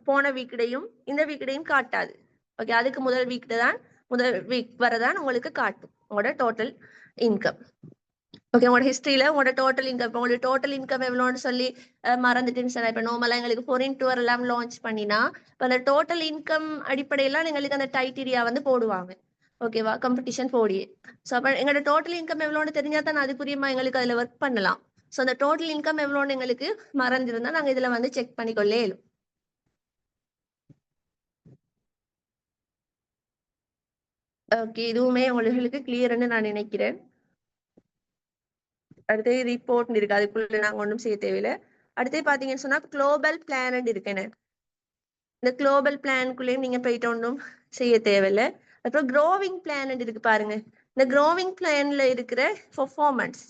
[SPEAKER 1] போன வீக்டையும் இந்த வீக்டையும் காட்டாது. ஓகே, அதுக்கு முதல் வீக் வரதான் உங்களுக்கு காட்டும் உங்களோட டோட்டல் இன்கம். ஓகே, உங்களோட ஹிஸ்டரியில உங்களோட டோட்டல் இன்கம், இப்போ உங்களுக்கு டோட்டல் இன்கம் எவ்வளோன்னு சொல்லி மறந்துட்டுன்னு சொன்னா, இப்போ நார்மலாக எங்களுக்கு 4x2 எல்லாம் லான்ச் பண்ணினா, இப்போ அந்த டோட்டல் இன்கம் அடிப்படையெல்லாம் எங்களுக்கு அந்த டைட்டீரியா வந்து போடுவாங்க. ஓகேவா, காம்படிஷன் 4A. ஸோ அப்போ எங்களோட டோட்டல் இன்கம் எவ்வளோன்னு தெரிஞ்சா தான் அதுக்குரியமா எங்களுக்கு அதில் ஒர்க் பண்ணலாம். ஸோ அந்த டோட்டல் இன்கம் எவ்வளோன்னு எங்களுக்கு மறந்துருந்தா நாங்கள் இதில் வந்து செக் பண்ணிக்கொள்ளே இயலும். ஓகே, இதுவுமே உங்களுக்கு கிளியர்னு நான் நினைக்கிறேன். அடுத்து ரிப்போர்ட் இருக்கு, அதுக்குள்ள நாங்க ஒன்றும் செய்ய தேவையில்லை. அடுத்து பாத்தீங்கன்னு சொன்னா குளோபல் பிளான் இருக்கேன்னு, இந்த குளோபல் பிளானுக்குள்ளேயும் நீங்க போயிட்டு ஒன்றும் செய்ய தேவையில்லை. அப்புறம் க்ரோவிங் பிளான் இருக்கு பாருங்க. இந்த க்ரோவிங் பிளான்ல இருக்கிற பெர்ஃபார்மன்ஸ்,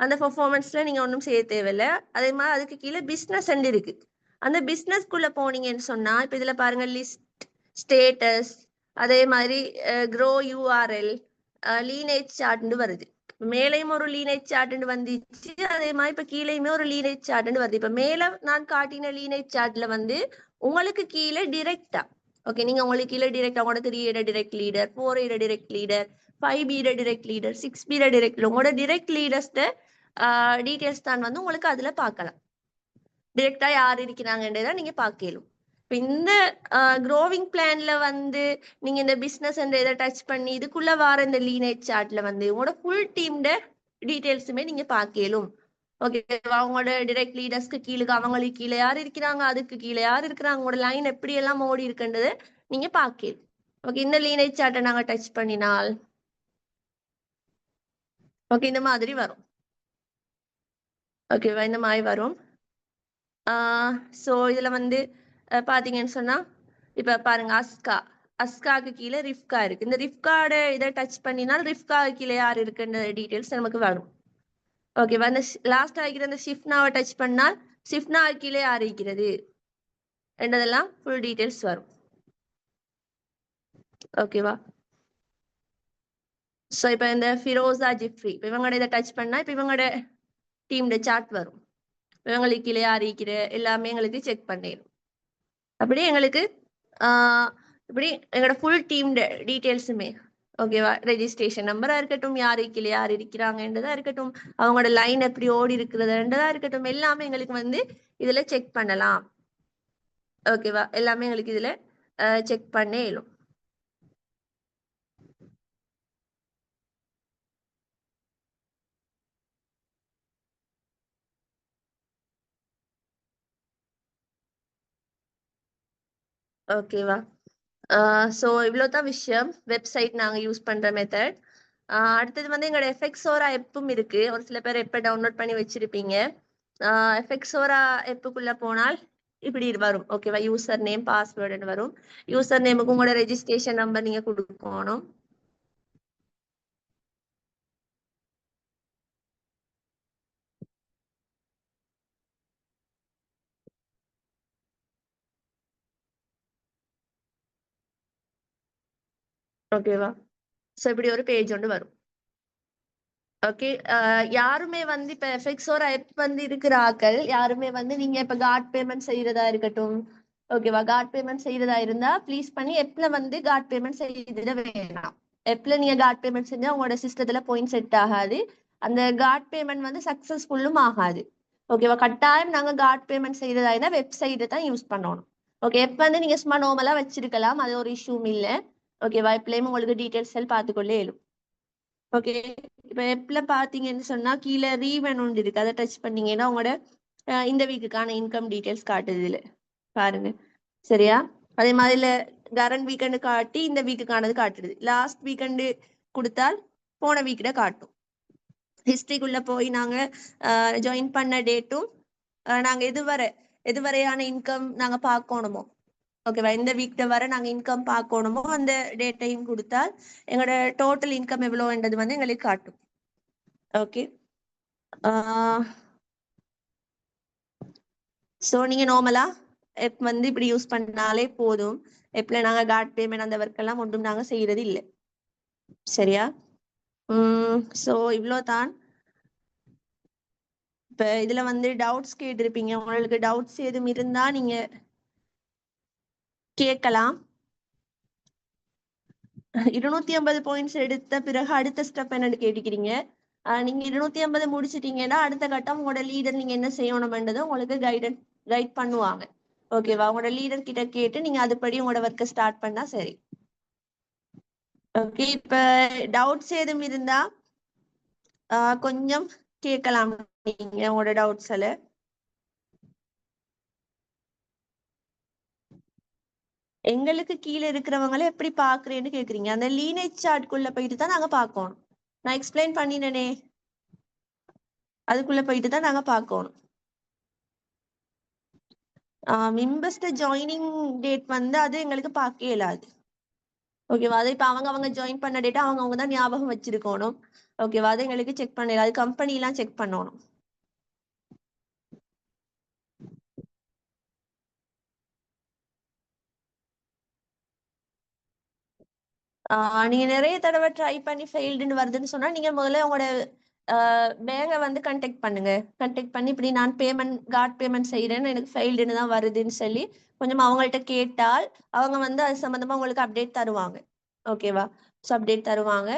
[SPEAKER 1] அந்த பெர்ஃபார்மன்ஸ்ல நீங்க ஒன்றும் செய்ய தேவையில்லை. அதே மாதிரி அதுக்கு கீழே பிசினஸ் இருக்கு. அந்த பிசினஸ்க்குள்ள போனீங்கன்னு சொன்னா இப்ப இதுல பாருங்க லிஸ்ட், ஸ்டேட்டஸ், அதே மாதிரி க்ரோ யூஆர்எல், லீனேஜ் சார்ட்னு வருது. மேலையும் ஒரு லீனேஜ் சார்ட்னு வந்துச்சு, அதே மாதிரி இப்ப கீழேயுமே ஒரு லீனேஜ் சார்ட்னு வருது. இப்ப மேல நான் காட்டின லீனேஜ் சார்ட்ல வந்து உங்களுக்கு கீழே டிரெக்டா, ஓகே, நீங்க உங்களுக்கு கீழே டிரெக்டா உங்களோட 3A direct leader, 4A direct leader, 5B direct leader, 6B direct, உங்களோட டிரெக்ட் லீடர்ஸ் டீடைல்ஸ் தான் வந்து உங்களுக்கு அதுல பார்க்கலாம். டிரெக்டா யார் இருக்கிறாங்கன்றதை நீங்க பார்க்கலும். இப்ப இந்த க்ரோவிங் பிளான்ல வந்து நீங்க இந்த பிசினஸ் இதை டச் பண்ணி இதுக்குள்ள வர இந்த லீனேஜ் சார்ட்ல வந்து உங்களோட ஃபுல் டீம்ட டீடைல்ஸுமே நீங்க பார்க்கலும். ஓகே, அவங்களோட டிரெக்ட் லீடர்ஸ்க்கு கீழே அவங்களுக்கு கீழே யார் இருக்கிறாங்க, அதுக்கு கீழே யார் இருக்கிறாங்க, அவங்களோட லைன் எப்படி எல்லாம் ஓடி இருக்குன்றதை நீங்க பார்க்கலும். ஓகே, இந்த லீனேஜ் சார்ட்டை நாங்க டச் பண்ணினால் ஓகே இந்த மாதிரி வரும். ஓகேவா, இந்த மாதிரி வரும். ஸோ இதுல வந்து பாத்தீங்கன்னு சொன்னா இப்ப பாருங்க அஸ்காக்கு கீழே ரிஃப்கா இருக்கு. இந்த ரிஃப்காட இதை டச் பண்ணினால் ரிஃப்கா கீழே யார் இருக்குன்ற டீடைல்ஸ் நமக்கு வரும். ஓகேவா, இந்த லாஸ்ட் ஆகிக்கிற இந்த ஷிஃப்னாவை டச் பண்ணால் ஷிஃப்னா கீழே யார் இருக்கிறது என்றதெல்லாம் ஃபுல் டீடைல்ஸ் வரும். ஓகேவா, ஸோ இப்ப இந்த ஃபிரோசா ஜிப்ரி, இப்ப இவங்களோட இதை டச் பண்ணா இப்ப இவங்களோட டீம்ல சார்ட் வரும். இவங்களுக்கு கீழே யார் இருக்கிற எல்லாமே எங்களுக்கு செக் பண்ணிடும். அப்படி எங்களுக்கு இப்படி எங்களோட ஃபுல் டீம் டீடைல்ஸுமே, ஓகேவா, ரெஜிஸ்ட்ரேஷன் நம்பரா இருக்கட்டும், யாரு கீழே யார் இருக்கிறாங்கன்றதா இருக்கட்டும், அவங்களோட லைன் எப்படி ஓடி இருக்கிறதுன்றதா இருக்கட்டும், எல்லாமே எங்களுக்கு வந்து இதுல செக் பண்ணலாம். ஓகேவா, எல்லாமே எங்களுக்கு இதுல செக் பண்ணே இயலும். ஓகேவா, ஸோ இவ்வளோதான் விஷயம். வெப்சைட் நாங்கள் யூஸ் பண்ற மெத்தட். அடுத்தது வந்து எங்களோட எஃப்எக்ஸோரா எப்பும் இருக்கு. ஒரு சில பேர் எப்ப டவுன்லோட் பண்ணி வச்சிருப்பீங்க. எஃப்எக்ஸோரா எப்புக்குள்ள போனால் இப்படி வரும். ஓகேவா, யூசர் நேம் பாஸ்வேர்டுன்னு வரும். யூசர் நேமுக்கு உங்களோட ரெஜிஸ்ட்ரேஷன் நம்பர் நீங்க கொடுக்கணும். ஓகேவா, ஸோ இப்படி ஒரு பேஜ் ஒன்று வரும். ஓகே, யாருமே வந்து இப்ப எஃப்எக்ஸோரா ஆப் வந்து இருக்கிற ஆக்கள் யாருமே வந்து நீங்க இப்ப கார்ட் பேமெண்ட் செய்யறதா இருக்கட்டும், ஓகேவா, கார்ட் பேமெண்ட் செய்யறதா இருந்தா ப்ளீஸ் பண்ணி எப்ல வந்து கார்ட் பேமெண்ட் செய்திட வேணாம். எப்ல நீங்க கார்ட் பேமெண்ட் செஞ்சா உங்களோட சிஸ்டத்துல பாயிண்ட் செட் ஆகாது, அந்த கார்ட் பேமெண்ட் வந்து சக்சஸ்ஃபுல்லும் ஆகாது. ஓகேவா, கட்டாயம் நாங்க கார்ட் பேமெண்ட் செய்யறதா இருந்தா வெப்சைட்டை தான் யூஸ் பண்ணணும். ஓகே, எப்ப வந்து நீங்க சும்மா நார்மலா வச்சிருக்கலாம், அது ஒரு இஷ்யூம் இல்லை. ஓகேவா, எப்பலயும் உங்களுக்கு டீடைல்ஸ் எல்லாம் பார்த்துக்கொள்ளே இயலும். ஓகே, இப்ப எப்ல பாத்தீங்கன்னு சொன்னா கீழே ரீவன் ஒன்று இருக்கு, அதை டச் பண்ணீங்கன்னா உங்களோட இந்த வீக்குக்கான இன்கம் டீடைல்ஸ் காட்டுது இதுல பாருங்க. சரியா, அதே மாதிரில கரண்ட் வீக்கெண்டு காட்டி இந்த வீக்குக்கானது காட்டுது. லாஸ்ட் வீக்கெண்டு கொடுத்தால் போன வீக்கிட காட்டும். ஹிஸ்டரிக்குள்ள போய் நாங்க ஜாயின் பண்ண டேட்டும் நாங்க எதுவரையான இன்கம் நாங்க பார்க்கணுமோ, ஓகேவா, இந்த வீக்ல வர நாங்க இன்கம் பார்க்கணுமோ அந்த டேட்டையும் கொடுத்தால் எங்களோட டோட்டல் இன்கம் எவ்வளோன்றது வந்து எங்களுக்கு காட்டும். ஓகே, ஸோ நீங்க நார்மலா எப் வந்து இப்படி யூஸ் பண்ணாலே போதும். எப்ல நாங்க கார்ட் பேமெண்ட் அந்த ஒர்க் எல்லாம் ஒன்றும் நாங்க செய்யறது இல்லை. சரியா, ஸோ இவ்வளோதான். இப்ப இதுல வந்து டவுட்ஸ் கேட்டிருப்பீங்க, உங்களுக்கு டவுட்ஸ் எதுவும் இருந்தா நீங்க கேட்கலாம். 250 பாயிண்ட்ஸ் எடுத்த பிறகு அடுத்த ஸ்டெப் என்னன்னு கேட்டுக்கிறீங்க. நீங்க 250 முடிச்சிட்டீங்கன்னா அடுத்த கட்டம் உங்களோட லீடர் நீங்க என்ன செய்யணும்ன்றது உங்களுக்கு கைட் பண்ணுவாங்க. ஓகேவா? உங்களோட லீடர் கிட்ட கேட்டு நீங்க அதுபடி உங்களோட ஒர்க்கை ஸ்டார்ட் பண்ணா சரி. ஓகே, இப்ப டவுட்ஸ் எதுவும் இருந்தா கொஞ்சம் கேட்கலாம் நீங்க உங்களோட டவுட்ஸ் எல்லாம். எங்களுக்கு கீழே இருக்கிறவங்கள எப்படி பாக்குறேன்னு கேக்குறீங்க? அந்த லீனேஜ் சார்ட்குள்ள போயிட்டு தான் நாங்க பார்க்கணும். நான் எக்ஸ்பிளைன் பண்ணினேனே, அதுக்குள்ள போயிட்டு தான் நாங்க பார்க்கணும். மெம்பர்ஸ்ட ஜாயினிங் டேட் வந்து அது எங்களுக்கு பார்க்க இயலாது. ஓகேவா? அது இப்ப அவங்க ஜாயின் பண்ண டேட்டா அவங்க தான் ஞாபகம் வச்சிருக்கணும். ஓகேவா? அது எங்களுக்கு செக் பண்ணல, அது கம்பெனி எல்லாம் செக் பண்ணணும். நீங்க நிறைய தடவை ட்ரை பண்ணி ஃபெயில்டுன்னு வருதுன்னு சொன்னா நீங்க முதல்ல உங்களோட பேங்கை வந்து கண்டெக்ட் பண்ணுங்க. கண்டெக்ட் பண்ணி இப்படி நான் கார்ட் பேமெண்ட் செய்யறேன்னு எனக்கு ஃபெயில்டுன்னு தான் வருதுன்னு சொல்லி கொஞ்சம் அவங்கள்ட்ட கேட்டால் அவங்க வந்து அது சம்பந்தமா உங்களுக்கு அப்டேட் தருவாங்க. ஓகேவா? ஸோ அப்டேட் தருவாங்க.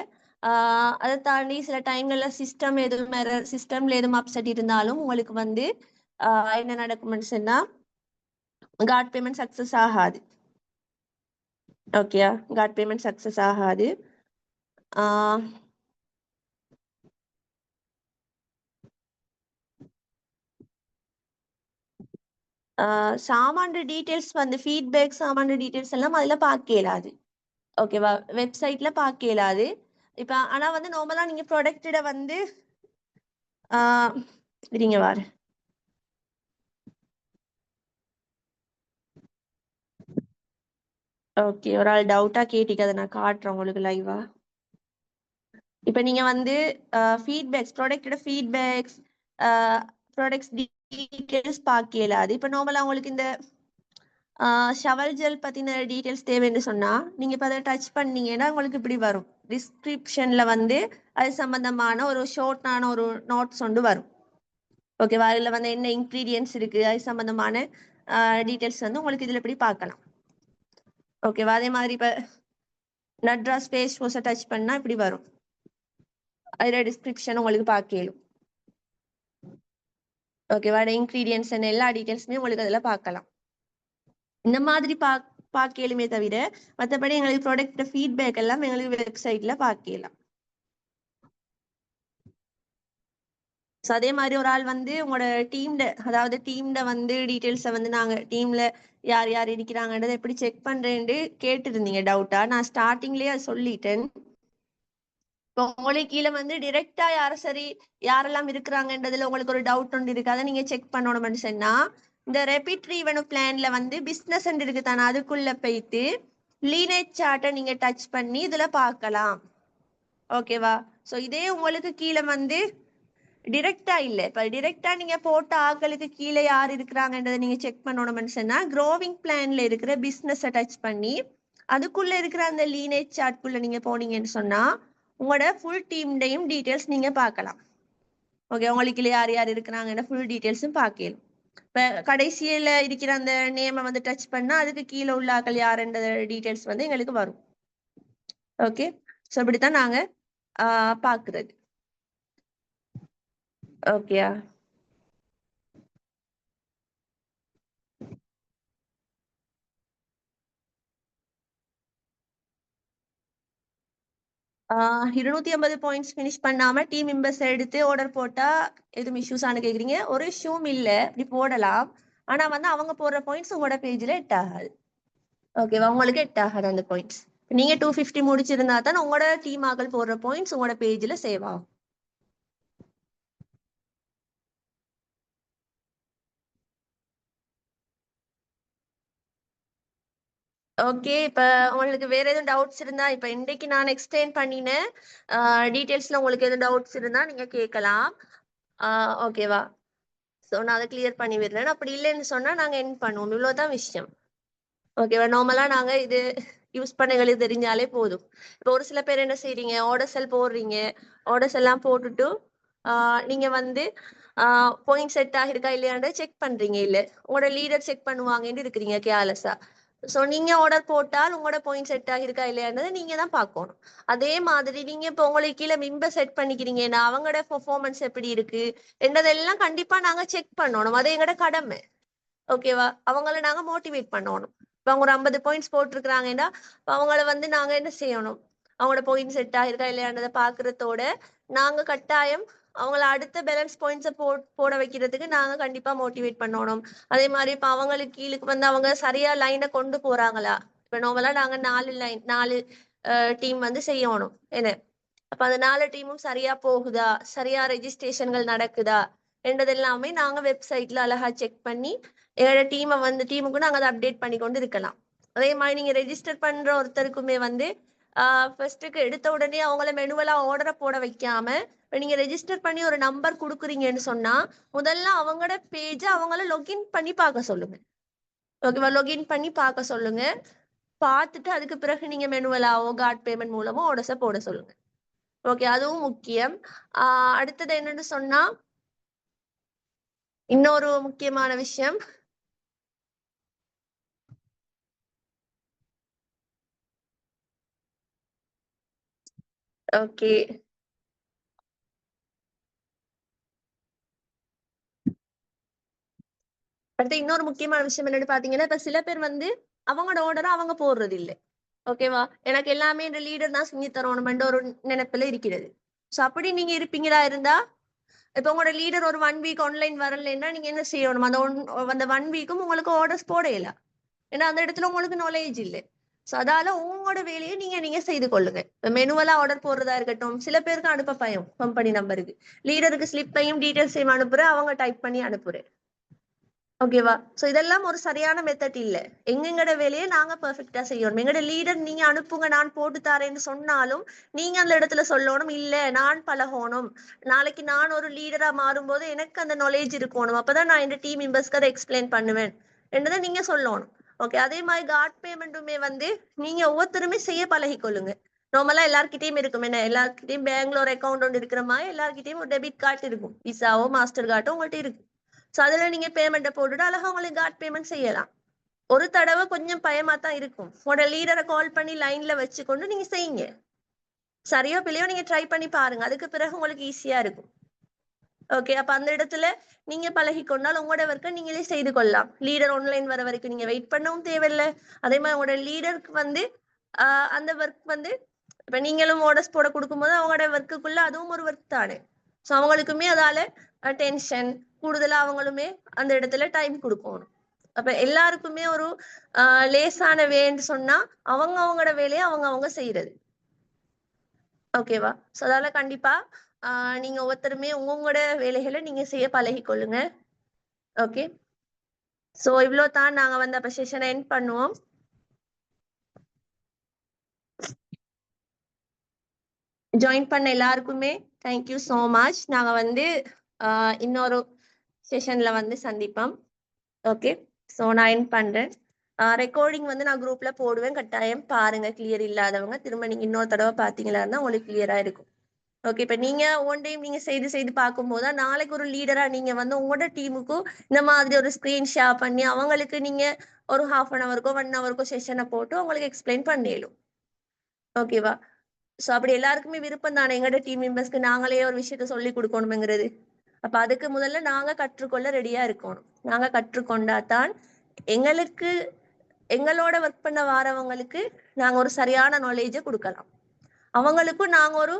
[SPEAKER 1] அதை தாண்டி சில டைம்ல சிஸ்டம்ல எதுவும் அப்செட் இருந்தாலும் உங்களுக்கு வந்து என்ன நடக்கும்னு சொன்னா கார்ட் பேமெண்ட் சக்சஸ் ஆகாது. ஓகேயா? கார்ட் பேமெண்ட் சக்சஸ் ஆகாது. சாமான் டீட்டெயில்ஸ் வந்து ஃபீட்பேக் சாமான் டீட்டெயில்ஸ் எல்லாம் அதுல பார்க்க இயலாது. ஓகேவா? வெப்சைட்ல பார்க்க இயலாது. இப்ப ஆனா வந்து நார்மலா நீங்க ப்ராடக்ட வந்து இருங்க வாரு. ஓகே, ஒரு ஆள் டவுட்டா கேட்டிக்க, அதை நான் காட்டுறேன் உங்களுக்கு லைவா. இப்ப நீங்க வந்து ப்ராடக்டோட ஃபீட்பேக்ஸ் ப்ராடக்ட்ஸ் டீட்டெயில்ஸ் பார்க்க இயலாது. இப்ப நார்மலா உங்களுக்கு இந்த ஷவல் ஜெல் பத்தின டீட்டெயில்ஸ் தேவைன்னு சொன்னா நீங்க இப்ப அதை டச் பண்ணீங்கன்னா உங்களுக்கு இப்படி வரும். டிஸ்கிரிப்ஷன்ல வந்து அது சம்பந்தமான ஒரு ஷார்ட்டான ஒரு நோட்ஸ் ஒன்று வரும். ஓகேவா? இதுல வந்து என்ன இன்கிரீடியன்ஸ் இருக்கு அது சம்பந்தமான டீட்டெயில்ஸ் வந்து உங்களுக்கு இதுல இப்படி பார்க்கலாம். ஓகேவா? அதே மாதிரி இப்ப நட்ராஸ் ஃபேஸ் வாஷை டச் பண்ணா இப்படி வரும். அதுல டிஸ்கிரிப்ஷன் உங்களுக்கு பார்க்கலும். ஓகேவா? இன்கிரீடியன்ஸ் எல்லா டீட்டெயில்ஸுமே உங்களுக்கு அதுல பார்க்கலாம். இந்த மாதிரி பார்க்கலுமே தவிர மற்றபடி எங்களுக்கு ப்ராடக்ட் ஃபீட்பேக் எல்லாம் எங்களுக்கு வெப்சைட்ல பார்க்கலாம். அதே மாதிரி ஒரு ஆள் வந்து உங்களோட டீம்ல வந்து டீட்டெயில்ஸை வந்து நாங்க டீம்ல யார் யார் இருக்கிறாங்கன்றதை எப்படி செக் பண்றேன்னு கேட்டுருந்தீங்க டவுட்டா. நான் ஸ்டார்டிங்லயே அதை சொல்லிட்டேன். இப்போ உங்களுக்கு கீழே வந்து டிரெக்டா யாரெல்லாம் இருக்கிறாங்கன்றதுல உங்களுக்கு ஒரு டவுட் ஒன்று இருக்கு, அதை நீங்க செக் பண்ணணும்னு சொன்னா இந்த ரெபிட் ரீவென்யூ பிளான்ல வந்து பிசினஸ் இருக்கு தானே, அதுக்குள்ள போயிட்டு லீனேஜ் சார்ட்டை நீங்க டச் பண்ணி இதுல பார்க்கலாம். ஓகேவா? ஸோ இதே உங்களுக்கு கீழே வந்து டிரெக்டா இல்ல, இப்ப டிரெக்டா நீங்க போட்ட ஆட்களுக்கு கீழே யார் இருக்கிறாங்கன்றதை நீங்க செக் பண்ணணும்னு சொன்னா க்ரோவிங் பிளான்ல இருக்கிற பிசினஸ் டச் பண்ணி அதுக்குள்ள இருக்கிற அந்த லீனேஜ் சார்ட்குள்ள நீங்க போனீங்கன்னு சொன்னா உங்களோட ஃபுல் டீம்டையும் டீட்டெயில்ஸ் நீங்க பார்க்கலாம். ஓகே, உங்களுக்கு யார் யார் இருக்கிறாங்கன்ற ஃபுல் டீட்டெயில்ஸும் பார்க்கலாம். இப்ப கடைசியில இருக்கிற அந்த நேமை வந்து டச் பண்ணா அதுக்கு கீழே உள்ள ஆட்கள் யாருன்ற டீட்டெயில்ஸ் வந்து எங்களுக்கு வரும். ஓகே, ஸோ இப்படித்தான் நாங்க பாக்குறது. ஓகேயா? 250 பாயிண்ட்ஸ் ஃபினிஷ் பண்ணாம டீம் மெம்பர்ஸ் எடுத்து ஆர்டர் போட்டா எதுவும் இஷ்யூஸ் ஆனு கேக்குறீங்க? ஒரு இஷ்யூம் இல்ல, இப்படி போடலாம். ஆனா வந்து அவங்க போடுற பாயிண்ட்ஸ் உங்களோட பேஜ்ல எட் ஆகாது. ஓகேவா? உங்களுக்கு எட் ஆகாது அந்த பாயிண்ட்ஸ். நீங்க 250 முடிச்சிருந்தா தான் உங்களோட டீம் ஆக்கள் போடுற பாயிண்ட்ஸ் உங்களோட பேஜ்ல சேவ் ஆகும். ஓகே, இப்ப உங்களுக்கு வேற எதுவும் டவுட்ஸ் இருந்தா இப்ப இன்னைக்கு நான் எக்ஸ்பிளைன் பண்ணினேன் டீட்டெயில்ஸ்ல உங்களுக்கு எதுவும் டவுட்ஸ் இருந்தா நீங்க கேட்கலாம். ஓகேவா? ஸோ நான் அதை கிளியர் பண்ணி விடுறேன். அப்படி இல்லைன்னு சொன்னா நாங்க என் பண்ணுவோம். இவ்வளவுதான் விஷயம். ஓகேவா? நார்மலா நாங்க இது யூஸ் பண்ணங்களுக்கு தெரிஞ்சாலே போதும். இப்போ ஒரு சில பேர் என்ன செய்றீங்க, ஆர்டர் செல் போடுறீங்க, ஆர்டர்ஸ் எல்லாம் போட்டுட்டு நீங்க வந்து பாயிண்ட் செட் ஆகிருக்கா இல்லையான்னு செக் பண்றீங்க. இல்ல உங்களோட லீடர் செக் பண்ணுவாங்கன்னு இருக்கிறீங்க கேர்லெஸ்ஸா. சோ நீங்க ஆர்டர் போட்டால் உங்களோட பாயிண்ட் செட் ஆகிருக்கா இல்லையான்றதை நீங்க தான் பார்க்கணும். அதே மாதிரி நீங்க இப்போ உங்களுக்கு கீழே மெம்பர் செட் பண்ணிக்கிறீங்கன்னா அவங்களோட பெர்ஃபார்மன்ஸ் எப்படி இருக்கு என்றதெல்லாம் கண்டிப்பா நாங்க செக் பண்ணணும். அது எங்களோட கடமை. ஓகேவா? அவங்கள நாங்க மோட்டிவேட் பண்ணணும். இப்போ அவங்க ஒரு 50 பாயிண்ட்ஸ் போட்டிருக்கிறாங்கன்னா அவங்கள வந்து நாங்க என்ன செய்யணும், அவங்களோட பாயிண்ட் செட் ஆகிருக்கா இல்லையான்றதை பாக்குறதோட நாங்க கட்டாயம் அவங்கள அடுத்த பேலன்ஸ் பாயிண்ட்ஸை போட வைக்கிறதுக்கு நாங்க கண்டிப்பா மோட்டிவேட் பண்ணணும். அதே மாதிரி இப்ப அவங்களுக்கு கீழுக்கு வந்து அவங்க சரியா லைனை கொண்டு போறாங்களா? இப்ப நார்மலா நாங்க 4 டீம் வந்து செய்யணும் என்ன. அப்ப அந்த 4 டீமும் சரியா போகுதா, சரியா ரெஜிஸ்ட்ரேஷன்கள் நடக்குதா என்றதெல்லாமே நாங்க வெப்சைட்ல அழகா செக் பண்ணி எங்களோட டீமுக்கு நாங்க அதை அப்டேட் பண்ணி கொண்டு இருக்கலாம். அதே மாதிரி நீங்க ரெஜிஸ்டர் பண்ற ஒருத்தருக்குமே வந்து ஃபர்ஸ்ட்டுக்கு எடுத்த உடனே அவங்கள மெனுவலா ஆர்டரை போட வைக்காம நீங்க ரெஜிஸ்டர் பண்ணி ஒரு நம்பர் கொடுக்குறீங்கன்னு சொன்னா முதல்ல அவங்களோட பேஜை அவங்கள லொகின் பண்ணி பார்க்க சொல்லுங்க. ஓகேவா? லொகின் பண்ணி பார்க்க சொல்லுங்க. பார்த்துட்டு அதுக்கு பிறகு நீங்க மெனுவலாவோ கார்ட் பேமெண்ட் மூலமோ ஆர்டர்ஸை போட சொல்லுங்க. ஓகே, அதுவும் முக்கியம். அடுத்தது என்னன்னு சொன்னா இன்னொரு முக்கியமான விஷயம், ஓகே அடுத்து இன்னொரு முக்கியமான விஷயம் என்னன்னு பாத்தீங்கன்னா இப்ப சில பேர் வந்து அவங்களோட ஆர்டரை அவங்க போடுறது இல்லை. ஓகேவா? எனக்கு எல்லாமே இந்த லீடர் தான் செஞ்சு தரணும்ன்ற ஒரு நினைப்புல இருக்கிறது. சோ அப்படி நீங்க இருப்பீங்களா இருந்தா இப்ப உங்களோட லீடர் ஒரு 1 வீக் ஆன்லைன் வரலைன்னா நீங்க என்ன செய்யணும், அந்த 1 வீக்கும் உங்களுக்கு ஆர்டர்ஸ் போடையில. ஏன்னா அந்த இடத்துல உங்களுக்கு நாலேஜ் இல்லை. சோ அதால உங்களோட வேலையை நீங்க செய்து கொள்ளுங்க. மெனுவலா ஆர்டர் போடுறதா இருக்கட்டும், சில பேருக்கு அனுப்ப பயம் கம்பெனி நம்பருக்கு, லீடருக்கு ஸ்லிப்பையும் டீடைல்ஸையும் அனுப்புறேன், அவங்க டைப் பண்ணி அனுப்புறேன். ஓகேவா? சோ இதெல்லாம் ஒரு சரியான மெத்தட் இல்ல. எங்கட வேலையை நாங்க பெர்ஃபெக்ட்டா செய்யணும். எங்கட லீடர் நீங்க அனுப்புங்க நான் போட்டு தரேன்னு சொன்னாலும் நீங்க அந்த இடத்துல சொல்லணும், இல்ல நான் பழகணும், நாளைக்கு நான் ஒரு லீடரா மாறும்போது எனக்கு அந்த நாலேஜ் இருக்கணும், அப்பதான் நான் இந்த டீம் மெம்பர்ஸ்க்கு அதை எக்ஸ்பிளைன் பண்ணுவேன் என்றதை நீங்க சொல்லணும். ஓகே, அதே மாதிரி கார்ட் பேமெண்ட்டுமே வந்து நீங்க ஒவ்வொருத்தருமே செய்ய பழகிக்கொள்ளுங்க. நார்மலா எல்லார்கிட்டயும் இருக்கும் என்ன, எல்லார்கிட்டயும் பேங்க்ல ஒரு அக்கௌண்ட் ஒன்று இருக்கிற மாதிரி எல்லார்கிட்டயும் ஒரு டெபிட் கார்டு இருக்கும், விசாவோ மாஸ்டர் கார்டோ உங்கள்கிட்ட இருக்கும். சோ அதுல நீங்க பேமெண்ட்டை போட்டுட்டு அழகா உங்களுக்கு கார்ட் பேமெண்ட் செய்யலாம். ஒரு தடவை கொஞ்சம் பயமா தான் இருக்கும். உங்களோட லீடரை கால் பண்ணி லைன்ல வச்சுக்கொண்டு நீங்க செய்யுங்க. சரியோ பிள்ளையோ நீங்க ட்ரை பண்ணி பாருங்க, அதுக்கு பிறகு உங்களுக்கு ஈஸியா இருக்கும். ஓகே, அப்ப அந்த இடத்துல நீங்க பழகி கொண்டால் உங்களோட ஒர்க்கை நீங்களே செய்து கொள்ளலாம். லீடர் ஆன்லைன் வர வரைக்கும் நீங்க வெயிட் பண்ணவும் தேவையில்லை. அதே மாதிரி உங்களோட லீடருக்கு வந்து அந்த ஒர்க் வந்து இப்ப நீங்களும் ஆர்டர்ஸ் போட கொடுக்கும்போது அவங்களோட ஒர்க்குக்குள்ள அதுவும் ஒரு ஒர்க் தானே. ஸோ அவங்களுக்குமே அதால டென்ஷன் கூடுதலா அவங்களுமே அந்த இடத்துல டைம் கொடுக்கணும். அப்ப எல்லாருக்குமே ஒரு லேசான வேன்னு சொன்னா அவங்களோட வேலையை அவங்க செய்யறது. ஓகேவா? ஸோ அதால கண்டிப்பா நீங்க ஒவ்வொருத்தருமே உங்களோட வேலைகளை நீங்க செய்ய பழகி கொள்ளுங்க. ஓகே, ஸோ இவ்வளோ தான் நாங்க வந்து அப்ப செஷனை எண்ட் பண்ணுவோம். ஜாயின் பண்ண எல்லாருக்குமே தேங்க்யூ ஸோ மச். நாங்க வந்து இன்னொரு செஷன்ல வந்து சந்திப்போம். ஓகே, ஸோ நான் எண்ட் பண்றேன். ரெக்கார்டிங் வந்து நான் குரூப்ல போடுவேன், கட்டாயம் பாருங்க. கிளியர் இல்லாதவங்க திரும்ப நீங்க இன்னொரு தடவை பாத்தீங்களா இருந்தா உங்களுக்கு கிளியரா இருக்கும். ஓகே, இப்ப நீங்க ஒன் டைம் நீங்க செய்து பார்க்கும்போது நாளைக்கு ஒரு லீடரா நீங்க வந்து உங்களோட டீமுக்கும் இந்த மாதிரி ஒரு ஸ்கிரீன் ஷேர் பண்ணி அவங்களுக்கு நீங்க ஒரு 1/2 ஹவருக்கோ 1 ஹவருக்கோ செஷனை போட்டு உங்களுக்கு எக்ஸ்பிளைன் பண்ணிடும். ஓகேவா? சோ அப்படி எல்லாருக்குமே விருப்பம் தானே எங்களோட டீம் மெம்பர்ஸ்க்கு நாங்களே ஒரு விஷயத்த சொல்லி கொடுக்கணுங்கிறது. அப்ப அதுக்கு முதல்ல நாங்க கற்றுக்கொள்ள ரெடியா இருக்கணும். நாங்க கற்றுக்கொண்டாதான் எங்களுக்கு எங்களோட ஒர்க் பண்ண வாரவங்களுக்கு நாங்க ஒரு சரியான நாலேஜை கொடுக்கலாம். அவங்களுக்கும் நாங்க ஒரு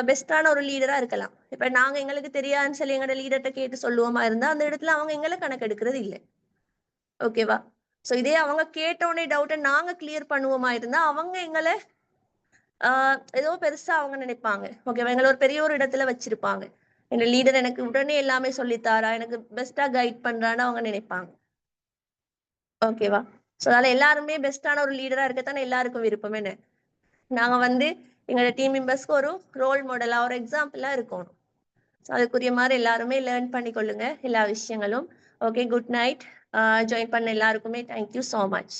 [SPEAKER 1] பெஸ்டான ஒரு லீடரா இருக்கலாம். இப்ப நாங்க எங்களுக்கு தெரியாதுன்னு சொல்லி எங்களோட லீடர்கிட்ட கேட்டு சொல்லுவோமா இருந்தா அந்த இடத்துல அவங்க எங்களை கணக்கெடுக்கிறது இல்லை. ஓகேவா? சோ இதே அவங்க கேட்டோடனே டவுட்டை நாங்க கிளியர் பண்ணுவோமா இருந்தா அவங்க எங்களை ஏதோ பெருசா அவங்க நினைப்பாங்க. ஓகேவா? எங்களை ஒரு பெரிய ஒரு இடத்துல வச்சிருப்பாங்க. எங்க லீடர் எனக்கு உடனே எல்லாமே சொல்லித்தாரா, எனக்கு பெஸ்டா கைட் பண்றான்னு அவங்க நினைப்பாங்க. ஓகேவா? சோ அதனால எல்லாருமே பெஸ்டான ஒரு லீடரா இருக்கத்தானே எல்லாருக்கும் விருப்பம் என்ன. நாங்க வந்து எங்களோட டீம் மெம்பர்ஸ்க்கு ஒரு ரோல் மாடலா ஒரு எக்ஸாம்பிளா இருக்கணும். அதுக்குரிய மாதிரி எல்லாருமே லேர்ன் பண்ணி கொள்ளுங்க எல்லா விஷயங்களும். Okay, good night. ஜாயின் பண்ண எல்லாருக்குமே தேங்க்யூ ஸோ மச்.